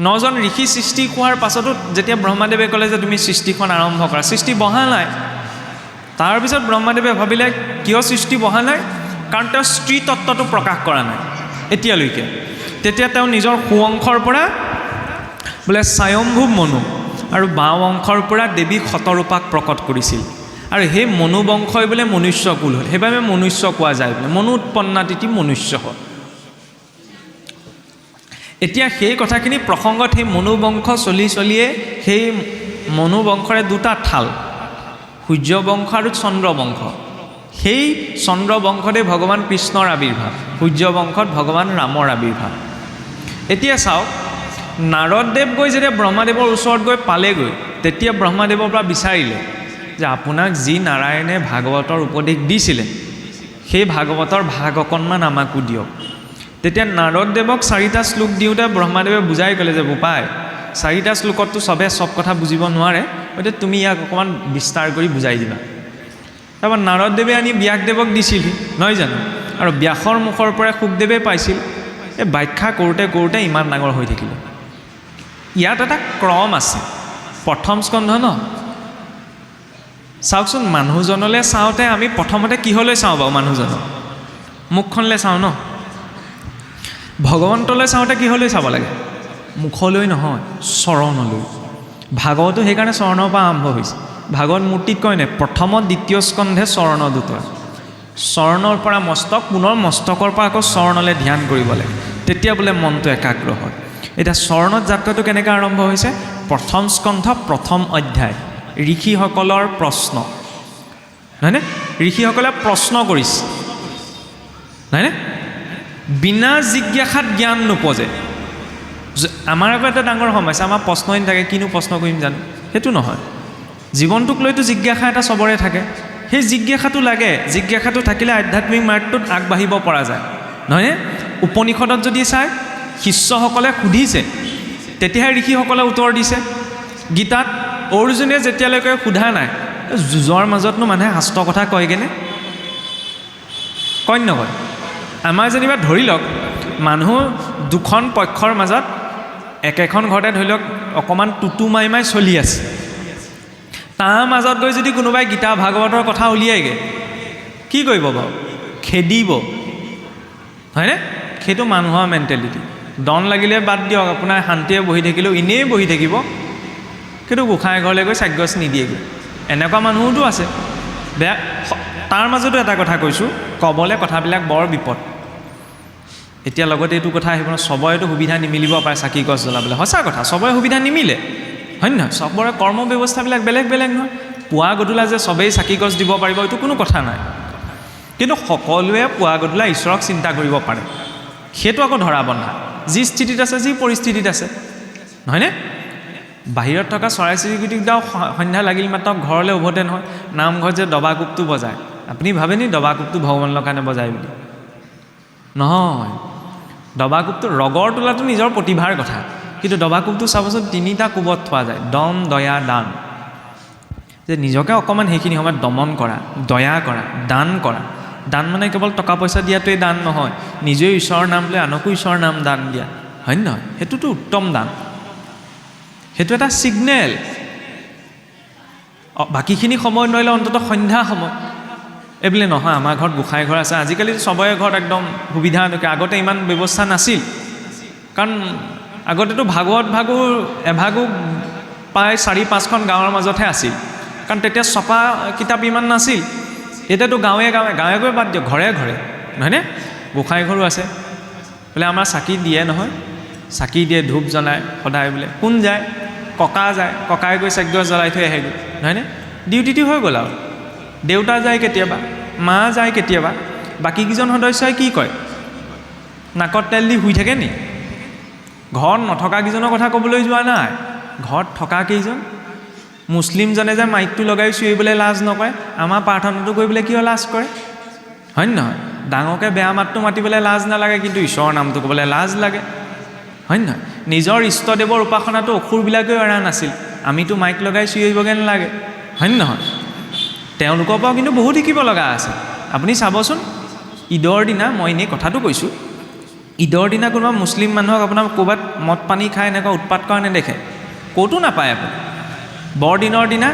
9জন ঋষি সৃষ্টি হোৱাৰ পাছতো যেতিয়া ব্ৰহ্মাদেৱে ক'লে যে তুমি সৃষ্টিখন আৰম্ভ কৰা, সৃষ্টি বহা নাই। তাৰপিছত ব্ৰহ্মাদেৱে ভাবিলে কিয় সৃষ্টি বহা নাই? কাৰণ তেওঁ স্ত্ৰী তত্ত্বটো প্ৰকাশ কৰা নাই এতিয়ালৈকে। তেতিয়া তেওঁ নিজৰ সু অংশৰ পৰা বোলে স্বয়ম্ভু মনু আৰু বাওঁ অংশৰ পৰা দেৱী শতৰূপাক প্ৰকট কৰিছিল, আৰু সেই মনু বংশই বোলে মনুষ্য কুল হ'ল, সেইবাবে মনুষ্য কোৱা যায় বোলে, মনু উৎপন্নাতিথি মনুষ্য হ'ল। এতিয়া সেই কথাখিনি প্ৰসংগত সেই মনু বংশ চলিয়ে সেই মনু বংশৰে দুটা ঠাল, সূৰ্য বংশ আৰু চন্দ্ৰ বংশ। সেই চন্দ্ৰ বংশতে ভগৱান কৃষ্ণৰ আৱিৰ্ভাৱ, সূৰ্য বংশত ভগৱান ৰামৰ আৱিৰ্ভাৱ। এতিয়া চাওক, নাৰদদেৱ গৈ যেতিয়া ব্ৰহ্মাদেৱৰ ওচৰত গৈ পালেগৈ, তেতিয়া ব্ৰহ্মাদেৱৰ পৰা বিচাৰিলে যে আপোনাক যি নাৰায়ণে ভাগৱতৰ উপদেশ দিছিলে, সেই ভাগৱতৰ ভাগ অকণমান আমাকো দিয়ক। তেতিয়া নাৰদদেৱক 4টা শ্লোক দিওঁতে ব্ৰহ্মাদেৱে বুজাই ক'লে যে বোপাই, 4টা শ্লোকততো চবে চব কথা বুজিব নোৱাৰে, গতিকে তুমি ইয়াক অকণমান বিস্তাৰ কৰি বুজাই দিবা। তাৰপৰা নাৰদদেৱে আনি ব্যাসদেৱক দিছিল, নহয় জানো? আৰু ব্যাসৰ মুখৰ পৰা শুকদেৱে পাইছিল। এই ব্যাখ্যা কৰোঁতে কৰোঁতে ইমান ডাঙৰ হৈ থাকিলে। ইয়াত এটা ক্ৰম আছে। প্ৰথম স্কন্ধ ন, চাওকচোন, মানুহজনলৈ চাওঁতে আমি প্ৰথমতে কিহলৈ চাওঁ বাৰু? মানুহজনক মুখখনলৈ চাওঁ ন। ভগৱন্তলৈ চাওঁতে কিহলৈ চাব লাগে? মুখলৈ নহয়, চৰণলৈ। ভাগৱতো সেইকাৰণে চৰণৰ পৰা আৰম্ভ হৈছে। ভাগৱত মূৰ্তিত কয়নে, প্ৰথমত দ্বিতীয় স্কন্ধে চৰণ দুটৰা। চৰণৰ পৰা মস্তক, পুনৰ মস্তকৰ পৰা আকৌ চৰণলৈ ধ্যান কৰিব লাগে, তেতিয়া বোলে মনটো একাগ্ৰ হয়। এতিয়া চৰণত যাত্ৰাটো কেনেকৈ আৰম্ভ হৈছে? প্ৰথম স্কন্ধ প্ৰথম অধ্যায়, ঋষিসকলৰ প্ৰশ্ন, নহয়নে? ঋষিসকলে প্ৰশ্ন কৰিছে, নহয়নে? বিনা জিজ্ঞাসাত জ্ঞান নোপজে। আমাৰ আকৌ এটা ডাঙৰ সমস্যা, আমাৰ প্ৰশ্নই নাথাকে, কিনো প্ৰশ্ন কৰিম জানো, সেইটো নহয়। জীৱনটোক লৈতো জিজ্ঞাসা এটা চবৰে থাকে, সেই জিজ্ঞাসাটো লাগে। জিজ্ঞাসাটো থাকিলে আধ্যাত্মিক মাৰ্গটোত আগবাঢ়িব পৰা যায়, নহয়নে? উপনিষদত যদি চাই, শিষ্যসকলে সুধিছে, তেতিয়াহে ঋষিসকলে উত্তৰ দিছে। গীতাত অৰ্জুনে যেতিয়ালৈকে সোধা নাই, যুঁজৰ মাজতনো মানুহে শাস্ত্ৰ কথা কয়গৈনে? কয় নকয়? আমাৰ যেনিবা ধৰি লওক, মানুহ দুখন পক্ষৰ মাজত একেখন ঘৰতে ধৰি লওক অকণমান টুটু মাই মাই চলি আছে, তাৰ মাজত গৈ যদি কোনোবাই গীতা ভাগৱতৰ কথা উলিয়াইগৈ, কি কৰিব বাৰু? খেদিব, হয়নে? সেইটো মানুহৰ মেণ্টেলিটি। দন লাগিলে বাদ দিয়ক, আপোনাৰ শান্তিয়ে বহি থাকিলেও এনেই বহি থাকিব, কিন্তু গোঁসাই ঘৰলৈ গৈ চাগ্যচ নিদিয়েগৈ। এনেকুৱা মানুহোতো আছে বেয়া। তাৰ মাজতো এটা কথা কৈছোঁ, ক'বলৈ কথাবিলাক বৰ বিপদ। এতিয়া লগতে এইটো কথা আহিব, চবৰেতো সুবিধা নিমিলিব পাৰে চাকি গছ জ্বলাবলৈ, সঁচা কথা, চবৰে সুবিধা নিমিলে, হয় নহয়? চবৰে কৰ্ম ব্যৱস্থাবিলাক বেলেগ বেলেগ নহয়। পুৱা গধূলা যে চবেই চাকি গছ দিব পাৰিব, এইটো কোনো কথা নাই। কিন্তু সকলোৱে পুৱা গধূলা ঈশ্বৰক চিন্তা কৰিব পাৰে, সেইটো আকৌ ধৰা বন্ধা। যি স্থিতিত আছে, যি পৰিস্থিতিত আছে, নহয়নে? বাহিৰত থকা চৰাই চিৰিকটিকেইটাও সন্ধ্যা লাগিল মাত্ৰ ঘৰলৈ উভতে নহয়। নামঘৰত যে দবা কোপটো বজায়, আপুনি ভাবেনি দবা কোপটো ভগৱানৰ কাৰণে বজায় বুলি? নহয়, দবা কোপটো ৰগৰ তোলাটো নিজৰ প্ৰতিভাৰ কথা, কিন্তু দবা কোপটো চাবচোন তিনিটা কোবত থোৱা যায়, দম, দয়া, দান। যে নিজকে অকণমান সেইখিনি সময়ত দমন কৰা, দয়া কৰা, দান কৰা। দান মানে কেৱল টকা পইচা দিয়াটোৱেই দান নহয়, নিজেও ঈশ্বৰৰ নাম লৈ আনকো ঈশ্বৰৰ নাম দান দিয়া, হয় নহয়? সেইটোতো উত্তম দান, সেইটো এটা ছিগনেল। বাকীখিনি সময় নোৱাৰিলে অন্ততঃ সন্ধ্যা সময় এইবুলি নহয়, আমাৰ ঘৰত গোঁসাই ঘৰ আছে। আজিকালি চবৰে ঘৰত একদম সুবিধা থাকে, আগতে ইমান ব্যৱস্থা নাছিল। কাৰণ আগতেতো ভাগৱত এভাগো প্ৰায় 4-5খন গাঁৱৰ মাজতহে আছিল, কাৰণ তেতিয়া ছপা কিতাপ ইমান নাছিল। এতিয়াতো গাঁৱে গাঁৱে বাদ দিয়ক, ঘৰে ঘৰে, নহয়নে? গোঁসাই ঘৰো আছে। বোলে আমাৰ চাকি দিয়ে নহয়, চাকি দিয়ে, ধূপ জ্বলায় সদায়। বোলে কোন যায়? ককা যায়, ককাই গৈ চাকি গছ জ্বলাই থৈ আহেগৈ, নহয়নে? ডিউটিটো হৈ গ'ল আৰু। দেউতা যায় কেতিয়াবা, মা যায় কেতিয়াবা, বাকীকেইজন সদস্যই কি কয়? নাকত তেল দি শুই থাকে নি? ঘৰত নথকা কেইজনৰ কথা ক'বলৈ যোৱা নাই, ঘৰত থকা কেইজন। মুছলিমজনে যে মাইকটো লগাই চিঞৰিবলৈ লাজ নকৰে, আমাৰ প্ৰাৰ্থনাটো কৰিবলৈ কিয় লাজ কৰে? হয় নহয়? ডাঙৰকৈ বেয়া মাতটো মাতিবলৈ লাজ নালাগে, কিন্তু ঈশ্বৰৰ নামটো ক'বলৈ লাজ লাগে, হয় নহয়? নিজৰ ইষ্টদেৱৰ উপাসনাটো অসুৰবিলাকেও এৰা নাছিল, আমিতো মাইক লগাই চিঞৰিবগৈ নালাগে, হয় নহয়? তেওঁলোকৰ পৰাও কিন্তু বহুত শিকিব লগা আছে। আপুনি চাবচোন, ঈদৰ দিনা, মই এনেই কথাটো কৈছোঁ, ঈদৰ দিনা কোনোবা মুছলিম মানুহক আপোনাৰ ক'ৰবাত মদ পানী খাই এনেকুৱা উৎপাত কৰা নেদেখে, ক'তো নাপায় আপুনি। বৰদিনৰ দিনা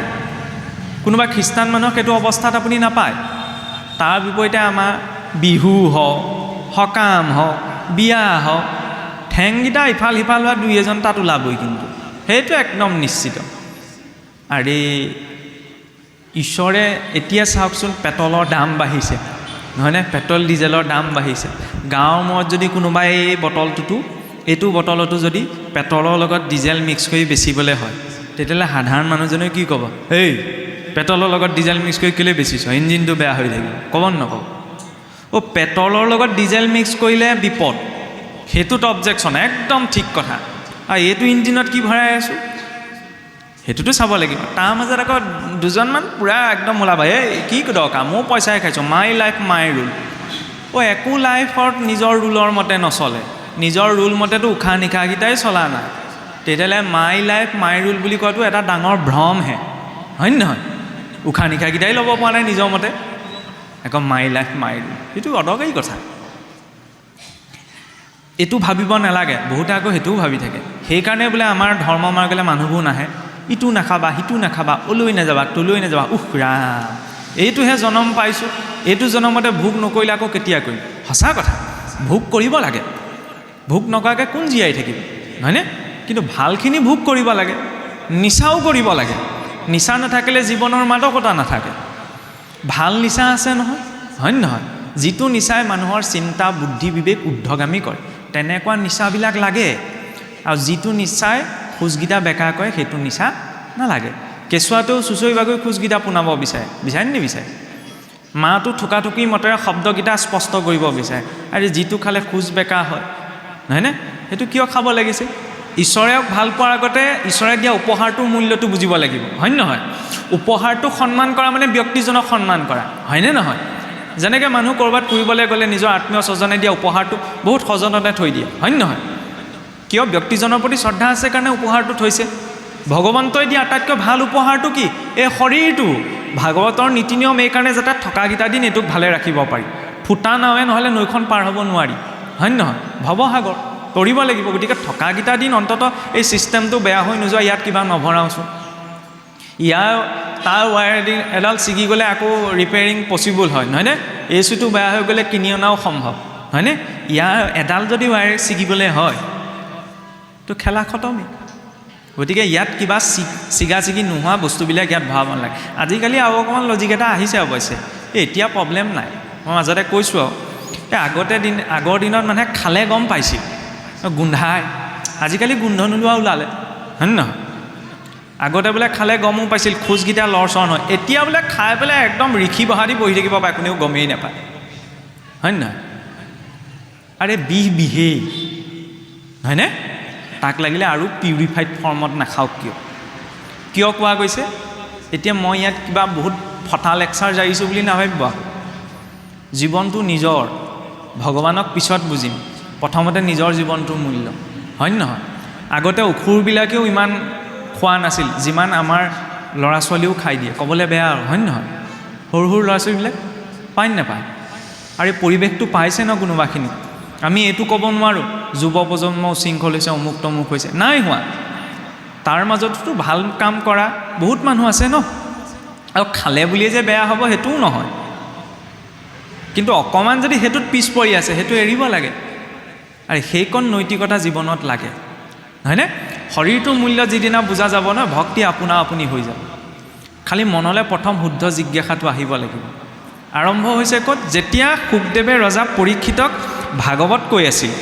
কোনোবা খ্ৰীষ্টান মানুহক সেইটো অৱস্থাত আপুনি নাপায়। তাৰ বিপৰীতে আমাৰ বিহু হওক, সকাম হওক, বিয়া হওক, ঠেংকেইটা ইফাল সিফাল হোৱা দুই এজন তাত ওলাবই, কিন্তু সেইটো একদম নিশ্চিত। আৰে ঈশ্বৰে এতিয়া চাওকচোন, পেট্ৰলৰ দাম বাঢ়িছে, নহয়নে? পেট্ৰল ডিজেলৰ দাম বাঢ়িছে। গাঁৱৰ মূৰত যদি কোনোবাই এই এইটো বটলতো যদি পেট্ৰলৰ লগত ডিজেল মিক্স কৰি বেচিবলৈ হয়, তেতিয়াহ'লে সাধাৰণ মানুহজনে কি ক'ব? এই পেট্ৰলৰ লগত ডিজেল মিক্স কৰি কেলৈ বেচিছ? ইঞ্জিনটো বেয়া হৈ থাকিব, ক'ব নক'ব? পেট্ৰলৰ লগত ডিজেল মিক্স কৰিলে বিপদ, সেইটোত অবজেকশ্যন, একদম ঠিক কথা। আৰু এইটো ইঞ্জিনত কি ভৰাই আছোঁ, সেইটোতো চাব লাগিব। তাৰ মাজত আকৌ দুজনমান পূৰা একদম ওলাবা, এই কি দৰকাৰ, মোৰ পইচাই খাইছোঁ, মাই লাইফ মাই ৰুল। একো লাইফত নিজৰ ৰুলৰ মতে নচলে, নিজৰ ৰুল মতেতো উশাহ নিশাহকেইটাই চলা নাই, তেতিয়াহ'লে মাই লাইফ মাই ৰুল বুলি কোৱাটো এটা ডাঙৰ ভ্ৰমহে, হয় নহয়? উশাহ নিশাহকেইটাই ল'ব পৰা নাই নিজৰ মতে, আকৌ মাই লাইফ মাই ৰুল, সেইটো অদৰকাৰী কথা। এইটো ভাবিব নালাগে, বহুতে আকৌ সেইটোও ভাবি থাকে। সেইকাৰণে বোলে আমাৰ ধৰ্ম মাৰ্গলৈ মানুহবোৰ নাহে, ইটো নাখাবা, সিটো নাখাবা, অলৈ নাযাবা, তলৈ নাযাবা। ৰাম, এইটোহে জনম পাইছোঁ, এইটো জনমতে ভোগ নকৰিলে আকৌ কেতিয়া কৰিম? সঁচা কথা, ভোগ কৰিব লাগে, ভোগ নকৰাকৈ কোন জীয়াই থাকিব, নহয়নে? কিন্তু ভালখিনি ভোগ কৰিব লাগে, নিচাও কৰিব লাগে। নিচা নাথাকিলে জীৱনৰ মাদকতা নাথাকে। ভাল নিচা আছে নহয়, হয় নহয়? যিটো নিচাই মানুহৰ চিন্তা বুদ্ধি বিবেক ঊৰ্ধ্বগামী কৰে, তেনেকুৱা নিচাবিলাক লাগে। আৰু যিটো নিচাই খোজকেইটা বেকা কৰে সেইটো নিচা নালাগে। কেঁচুৱাটোও চুঁচৰি বাগৰি খোজকেইটা পোনাব বিচাৰে, বিচাৰে নিবিচাৰে? মাটো থোকাথুকি মতেৰে শব্দকেইটা স্পষ্ট কৰিব বিচাৰে। আৰু যিটো খালে খোজ বেকা হয়, নহয়নে? সেইটো কিয় খাব লাগিছে? ঈশ্বৰক ভাল পোৱাৰ আগতে ঈশ্বৰে দিয়া উপহাৰটোৰ মূল্যটো বুজিব লাগিব, হয় নহয়? উপহাৰটোক সন্মান কৰা মানে ব্যক্তিজনক সন্মান কৰা, হয়নে নহয়? যেনেকৈ মানুহ ক'ৰবাত ফুৰিবলৈ গ'লে নিজৰ আত্মীয় স্বজনে দিয়া উপহাৰটো বহুত সযতনে থৈ দিয়ে, হয় নহয়? কিয়? ব্যক্তিজনৰ প্ৰতি শ্ৰদ্ধা আছে কাৰণে উপহাৰটো থৈছে। ভগৱন্তই দিয়া আটাইতকৈ ভাল উপহাৰটো কি? এই শৰীৰটো। ভাগৱতৰ নীতি নিয়ম এইকাৰণে যাতে থকাকেইটা দিন এইটোক ভালে ৰাখিব পাৰি। ফুটা নাৱে নহ'লে নৈখন পাৰ হ'ব নোৱাৰি, হয় নহয়? ভৱসাগৰ তৰিব লাগিব। গতিকে থকাকেইটা দিন অন্ততঃ এই ছিষ্টেমটো বেয়া হৈ নোযোৱা, ইয়াত কিবা নভৰাওঁচোন। ইয়াৰ তাৰ ৱায়াৰ এডাল ছিগি গ'লে আকৌ ৰিপেয়াৰিং পচিবল হয়, নহয়নে? এচিটো বেয়া হৈ গ'লে কিনি অনাও সম্ভৱ, হয়নে? ইয়াৰ এডাল যদি ৱায়াৰ ছিগিবলৈ হয় তো খেলা খতমেই। গতিকে ইয়াত কিবা ছিগা ছিগি নোহোৱা বস্তুবিলাক ইয়াত ভৰাব নালাগে। আজিকালি আৰু অকণমান লজিক এটা আহিছে অৱশ্যে, এতিয়া প্ৰব্লেম নাই। মই মাজতে কৈছোঁ আৰু আগৰ দিনত মানুহে খালে গম পাইছিল, গোন্ধাই। আজিকালি গোন্ধ নোলোৱা ওলালে, হয় নহয়? আগতে বোলে খালে গমো পাইছিল, খোজকেইটা লৰচৰ নহয়। এতিয়া বোলে খাই পেলাই একদম ৰিখি বহা দি বহি থাকিব পাৰে, কোনেও গমেই নাপায়, হয় নহয়? আৰে বিহেই, হয়নে? তাক লাগিলে আৰু পিউৰিফাইড ফৰ্মত নাখাওক কিয় কোৱা গৈছে? এতিয়া মই ইয়াত কিবা বহুত ফটা লেকচাৰ জাৰিছোঁ বুলি নাভাবিব। জীৱনটো নিজৰ, ভগৱানক পিছত বুজিম, প্ৰথমতে নিজৰ জীৱনটোৰ মূল্য, হয় নহয়? আগতে অসুৰবিলাকেও ইমান খোৱা নাছিল যিমান আমাৰ ল'ৰা ছোৱালীও খাই দিয়ে। ক'বলৈ বেয়া আৰু, হয় নহয়? সৰু সৰু ল'ৰা ছোৱালীবিলাক পায় নাপায়? আৰু এই পৰিৱেশটো পাইছে ন কোনোবাখিনি। আমি এইটো ক'ব নোৱাৰোঁ যুৱ প্ৰজন্ম উশৃংখল হৈছে, অমুক তমুক হৈছে, নাই হোৱা। তাৰ মাজতো ভাল কাম কৰা বহুত মানুহ আছে ন। আৰু খালে বুলিয়ে যে বেয়া হ'ব সেইটোও নহয়, কিন্তু অকণমান যদি সেইটোত পিছ পৰি আছে সেইটো এৰিব লাগে। আৰু সেইকণ নৈতিকতা জীৱনত লাগে, হয়নে? শৰীৰটোৰ মূল্য যিদিনা বুজা যাব ন, ভক্তি আপোনা আপুনি হৈ যাব। খালি মনলৈ প্ৰথম শুদ্ধ জিজ্ঞাসাটো আহিব লাগিব। আৰম্ভ হৈছে ক'ত? যেতিয়া শুকদেৱে ৰজা পৰীক্ষিতক ভাগৱত কৈ আছিল,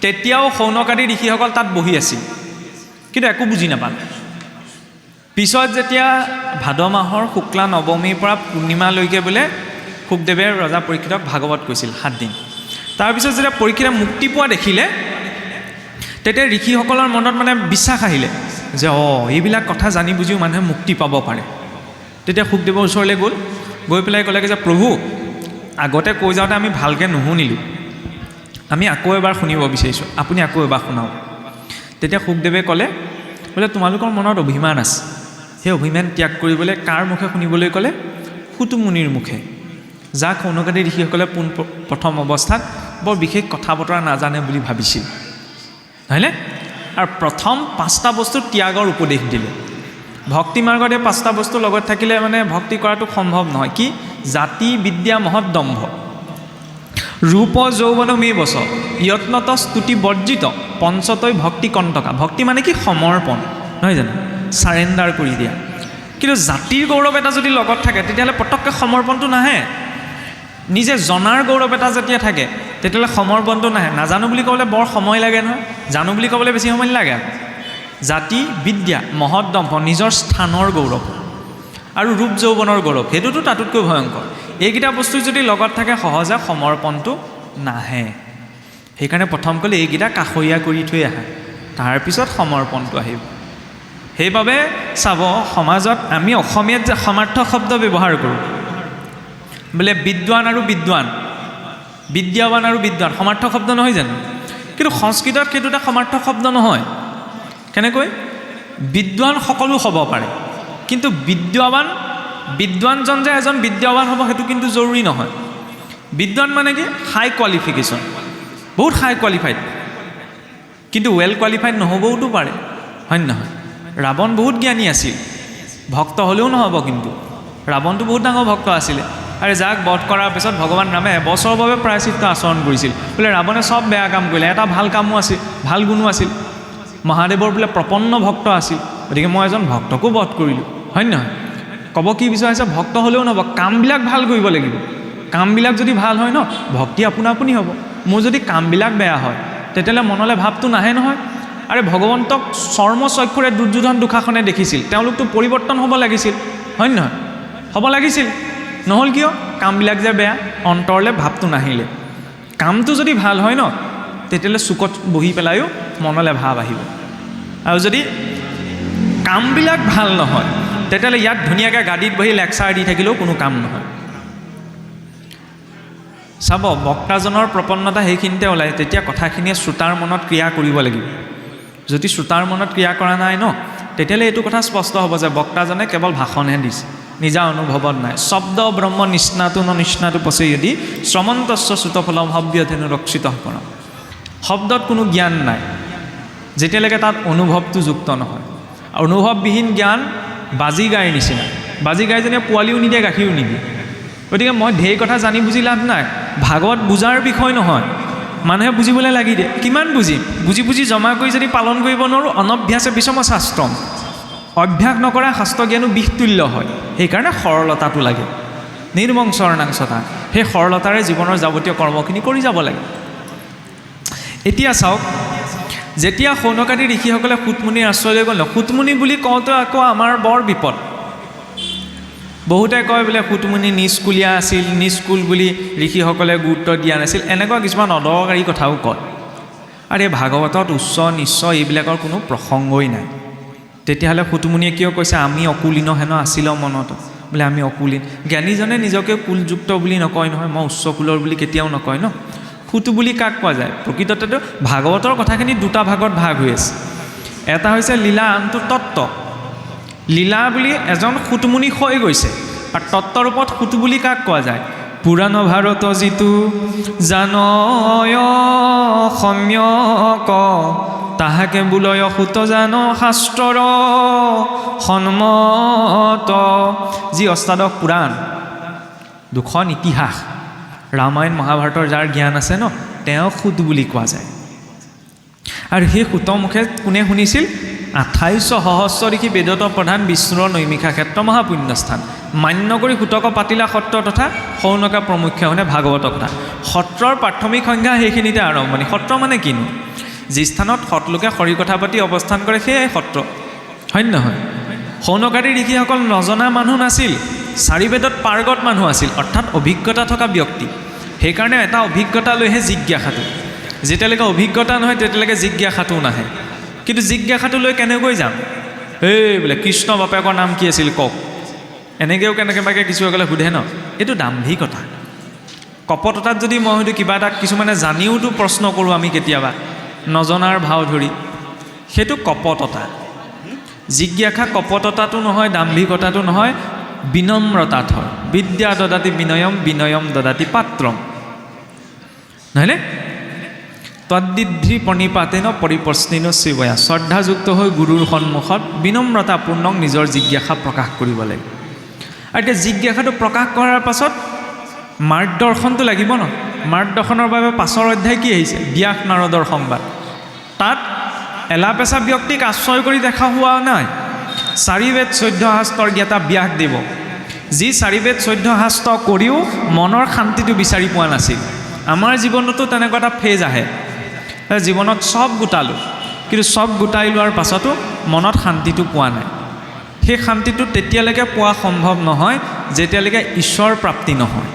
তেতিয়াও শৌনকাদি ঋষিসকল তাত বহি আছিল, কিন্তু একো বুজি নাপালে। পিছত যেতিয়া ভাদ মাহৰ শুক্লা নৱমীৰ পৰা পূৰ্ণিমালৈকে বোলে শুকদেৱে ৰজা পৰীক্ষিতক ভাগৱত কৈছিল 7 দিন। তাৰপিছত যেতিয়া পৰীক্ষিতে মুক্তি পোৱা দেখিলে, তেতিয়া ঋষিসকলৰ মনত মানে বিশ্বাস আহিলে যে এইবিলাক কথা জানি বুজিও মানুহে মুক্তি পাব পাৰে। তেতিয়া শুকদেৱৰ ওচৰলৈ গৈ পেলাই ক'লে যে প্ৰভু, আগতে কৈ যাওঁতে আমি ভালকৈ নুশুনিলোঁ, আমি আকৌ এবাৰ শুনিব বিচাৰিছোঁ, আপুনি আকৌ এবাৰ শুনাওক। তেতিয়া শুকদেৱে ক'লে বোলে তোমালোকৰ মনত অভিমান আছে, সেই অভিমান ত্যাগ কৰিবলৈ কাৰ মুখে শুনিবলৈ ক'লে? সুত মুনিৰ মুখে, যাক শৌনকাদি ঋষিসকলে প্ৰথম অৱস্থাত বৰ বিশেষ কথা বতৰা নাজানে বুলি ভাবিছিল, হয়নে? আৰু প্ৰথম 5টা বস্তু ত্যাগৰ উপদেশ দিলে। ভক্তি মাৰ্গত এই 5টা বস্তু লগত থাকিলে মানে ভক্তি কৰাটো সম্ভৱ নহয়। কি? জাতি বিদ্যা মহদম্ভ, ৰূপ যৌৱন মে বচ, যত্নত স্তুতি বৰ্জিত, পঞ্চতৈ ভক্তি কণ্টকা। ভক্তি মানে কি? সমৰ্পণ, নহয় জানো? চাৰেণ্ডাৰ কৰি দিয়া। কিন্তু জাতিৰ গৌৰৱ এটা যদি লগত থাকে তেতিয়াহ'লে পটককৈ সমৰ্পণটো নাহে। নিজে জনাৰ গৌৰৱ এটা যেতিয়া থাকে তেতিয়াহ'লে সমৰ্পণটো নাহে। নাজানো বুলি ক'বলৈ বৰ সময় লাগে নহয়, জানো বুলি ক'বলৈ বেছি সময় নালাগে। জাতি বিদ্যা মহদম্ভ, নিজৰ স্থানৰ গৌৰৱ, আৰু ৰূপ যৌৱনৰ গৌৰৱ, সেইটোতো তাতোতকৈ ভয়ংকৰ। এইকেইটা বস্তু যদি লগত থাকে সহজে সমৰ্পণটো নাহে। সেইকাৰণে প্ৰথম ক'লে এইকেইটা কাষৰীয়া কৰি থৈ আহা, তাৰপিছত সমৰ্পণটো আহিব। সেইবাবে চাব, সমাজত আমি অসমীয়াত যে সমাৰ্থক শব্দ ব্যৱহাৰ কৰোঁ, বোলে বিদ্বান আৰু বিদ্বান, বিদ্যাৱান আৰু বিদ্বান, সমাৰ্থক শব্দ নহয় জানো? কিন্তু সংস্কৃতত সেইটো এটা সমাৰ্থক শব্দ নহয়। কেনেকৈ? বিদ্বান সকলো হ'ব পাৰে, কিন্তু বিদ্বানজন যে এজন বিদ্যাৱান হ'ব সেইটো কিন্তু জৰুৰী নহয়। বিদ্বান মানে কি? হাই কোৱালিফিকেশ্যন, বহুত হাই কোৱালিফাইড, কিন্তু ৱেল কোৱালিফাইড নহ'বওতো পাৰে, হয় নহয়? ৰাৱণ বহুত জ্ঞানী আছিল, ভক্ত হ'লেও নহ'ব। কিন্তু ৰাৱণটো বহুত ডাঙৰ ভক্ত আছিলে, আৰু যাক বধ কৰাৰ পিছত ভগৱান ৰামে এবছৰৰ বাবে প্ৰায়শ্চিত্ত আচৰণ কৰিছিল। বোলে ৰাৱণে চব বেয়া কাম কৰিলে, এটা ভাল কামো আছিল, ভাল গুণো আছিল। মহাদেৱৰ বোলে প্ৰপন্ন ভক্ত আছিল, গতিকে মই এজন ভক্তকো বধ কৰিলোঁ, হয় নহয়? ক'ব কি বিচাৰিছে, ভক্ত হ'লেও নহ'ব, কামবিলাক ভাল কৰিব লাগিব। কামবিলাক যদি ভাল হয় ন, ভক্তি আপোনা আপুনি হ'ব। মোৰ যদি কামবিলাক বেয়া হয়, তেতিয়াহ'লে মনলৈ ভাৱটো নাহে নহয়। আৰে ভগৱন্তক চৰ্মচক্ষুৰে দুৰ্যোধন দুঃশাসনে দেখিছিল, তেওঁলোকতো পৰিৱৰ্তন হ'ব লাগিছিল, হয় নহয়? হ'ব লাগিছিল, নহ'ল কিয়? কামবিলাক যে বেয়া, অন্তৰলৈ ভাৱটো নাহিলে। কামটো যদি ভাল হয় ন, তেতিয়াহ'লে চুকত বহি পেলায়ো মনলৈ ভাৱ আহিব। আৰু যদি কামবিলাক ভাল নহয়, তেতিয়াহ'লে ইয়াত ধুনীয়াকৈ গাড়ীত বহি লেকচাৰ দি থাকিলেও কোনো কাম নহয়। চাব, বক্তাজনৰ প্ৰপন্নতা সেইখিনিতে ওলায়, তেতিয়া কথাখিনিয়ে শ্ৰোতাৰ মনত ক্ৰিয়া কৰিব লাগিব। যদি শ্ৰোতাৰ মনত ক্ৰিয়া কৰা নাই ন, তেতিয়াহ'লে এইটো কথা স্পষ্ট হ'ব যে বক্তাজনে কেৱল ভাষণহে দিছে, নিজা অনুভৱত নাই। শব্দ ব্ৰহ্ম নিষ্ণাটো ন নিষ্ণাটো পচে যদি শ্ৰমন্তস্য শ্ৰুতফলম হব্যধেনু ৰক্ষিত পৰম। শব্দত কোনো জ্ঞান নাই, যেতিয়ালৈকে তাত অনুভৱটো যুক্ত নহয়। অনুভৱবিহীন জ্ঞান বাজি গাইৰ নিচিনা, বাজি গাইজনীয়ে পোৱালিও নিদিয়ে, গাখীৰো নিদিয়ে। গতিকে মই ঢেৰ কথা জানি বুজি লাভ নাই। ভাগৱত বুজাৰ বিষয় নহয়, মানুহে বুজিবলৈ লাগি দিয়ে। কিমান বুজিম? বুজি বুজি জমা কৰি যদি পালন কৰিব নোৱাৰোঁ, অনভ্যাসে বিষম শাস্ত্ৰম। অভ্যাস নকৰা শাস্ত্ৰ জ্ঞানো বিষতুল্য হয়। সেইকাৰণে সৰলতাটো লাগে। নিৰ্মংসৰণাংশতা, সেই সৰলতাৰে জীৱনৰ যাৱতীয় কৰ্মখিনি কৰি যাব লাগে। এতিয়া চাওক, যেতিয়া সৌনকাদি ঋষিসকলে সুতমুনিৰ আশ্ৰয়লৈ গ'ল, সুতমুনি বুলি কওঁতে আকৌ আমাৰ বৰ বিপদ। বহুতে কয় বোলে সুতমুনি নিষ্কুলীয়া আছিল, নিষ্কুল বুলি ঋষিসকলে গুৰুত্ব দিয়া নাছিল, এনেকুৱা কিছুমান অদৰকাৰী কথাও কয়। আৰু এই ভাগৱতত উচ্চ নিচ্চ এইবিলাকৰ কোনো প্ৰসংগই নাই। তেতিয়াহ'লে সুতমুনিয়ে কিয় কৈছে আমি অকুলীন হেনো আছিল মনত? বোলে আমি অকুলীন। জ্ঞানীজনে নিজকে কুলযুক্ত বুলি নকয় নহয়, মই উচ্চ কুলৰ বুলি কেতিয়াও নকয় ন। সুতু বুলি কাক কোৱা যায়? প্ৰকৃততেতো ভাগৱতৰ কথাখিনি দুটা ভাগত ভাগ হৈ আছে। এটা হৈছে লীলা, আনটো তত্ত্ব। লীলা বুলি এজন সুতমুনি হৈ গৈছে, আৰু তত্ত্বৰ ৰূপত সুতু বুলি কাক কোৱা যায়? পুৰাণ ভাৰত যিটো জানয় সম্যক, তাহাকে বোলয় সুত জান শাস্ত্ৰৰ সন্মত। যি অষ্টাদশ পুৰাণ, দুখন ইতিহাস, ৰামায়ণ মহাভাৰতৰ যাৰ জ্ঞান আছে ন, তেওঁ সুত বুলি কোৱা যায়। আৰু সেই সুতৰ মুখে কোনে শুনিছিল? 28 সহস্ৰ ঋষি বেদত প্ৰধান বিষ্ণুৰ নৈমিষা ক্ষেত্ৰ মহাপুণ্যস্থান। মান্য কৰি সুতক পাতিলা সত্ৰ তথা সৌনকা প্ৰমুখ্য মানে ভাগৱতৰ কথা। সত্ৰৰ প্ৰাথমিক সংজ্ঞা সেইখিনিতে আৰম্ভণি। সত্ৰ মানে কিনো? যি স্থানত সৎলোকে হৰি কথা পাতি অৱস্থান কৰে সেয়াই সত্ৰ, হয় নহয়? সৌনকাদি ঋষিসকল নজনা মানুহ নাছিল, 4 বেদত পাৰ্গত মানুহ আছিল, অৰ্থাৎ অভিজ্ঞতা থকা ব্যক্তি। সেইকাৰণে এটা অভিজ্ঞতা লৈহে জিজ্ঞাসাটো। যেতিয়ালৈকে অভিজ্ঞতা নহয় তেতিয়ালৈকে জিজ্ঞাসাটোও নাহে। কিন্তু জিজ্ঞাসাটো লৈ কেনেকৈ যাম? বোলে কৃষ্ণ বাপেকৰ নাম কি আছিল কওক, এনেকৈও কেনেকৈ কিছুসকলে সোধে ন। এইটো দাম্ভিকতা, কপটতাত। যদি মই হয়তো কিবা এটা কিছুমানে জানিওতো প্ৰশ্ন কৰোঁ আমি কেতিয়াবা নজনাৰ ভাও ধৰি, সেইটো কপটতা। জিজ্ঞাসা কপটতাটো নহয়, দাম্ভিকতাটো নহয়, বিনম্ৰতাত হয়। বিদ্যা দদাতি বিনয়ম, বিনয়ম দদাতি পাত্ৰম, নহয়নে? তদ্দিদ্ধি প্ৰণিপাতেন পৰিপ্ৰশ্নিন শিৱয়া। শ্ৰদ্ধাযুক্ত হৈ গুৰুৰ সন্মুখত বিনম্ৰতাপূৰ্ণক নিজৰ জিজ্ঞাসা প্ৰকাশ কৰিব লাগে। আৰু এতিয়া জিজ্ঞাসাটো প্ৰকাশ কৰাৰ পাছত মাৰ্গদৰ্শনটো লাগিব ন। মাৰ্গদৰ্শনৰ বাবে 5ৰ অধ্যায় কি আহিছে? ব্যাস নাৰদৰ সংবাদ। তাত এলাপেচা ব্যক্তিক আশ্ৰয় কৰি দেখা হোৱা নাই। 4 বেদ 14 শাস্ত্ৰৰ জ্ঞাতা ব্যাসদেৱ, যি 4 বেদ 14 শাস্ত্ৰ কৰিও মনৰ শান্তিটো বিচাৰি পোৱা নাছিল। আমাৰ জীৱনতো তেনেকুৱা এটা ফেজ আহে, জীৱনত চব গোটালোঁ, কিন্তু চব গোটাই লোৱাৰ পাছতো মনত শান্তিটো পোৱা নাই। সেই শান্তিটো তেতিয়ালৈকে পোৱা সম্ভৱ নহয় যেতিয়ালৈকে ঈশ্বৰ প্ৰাপ্তি নহয়।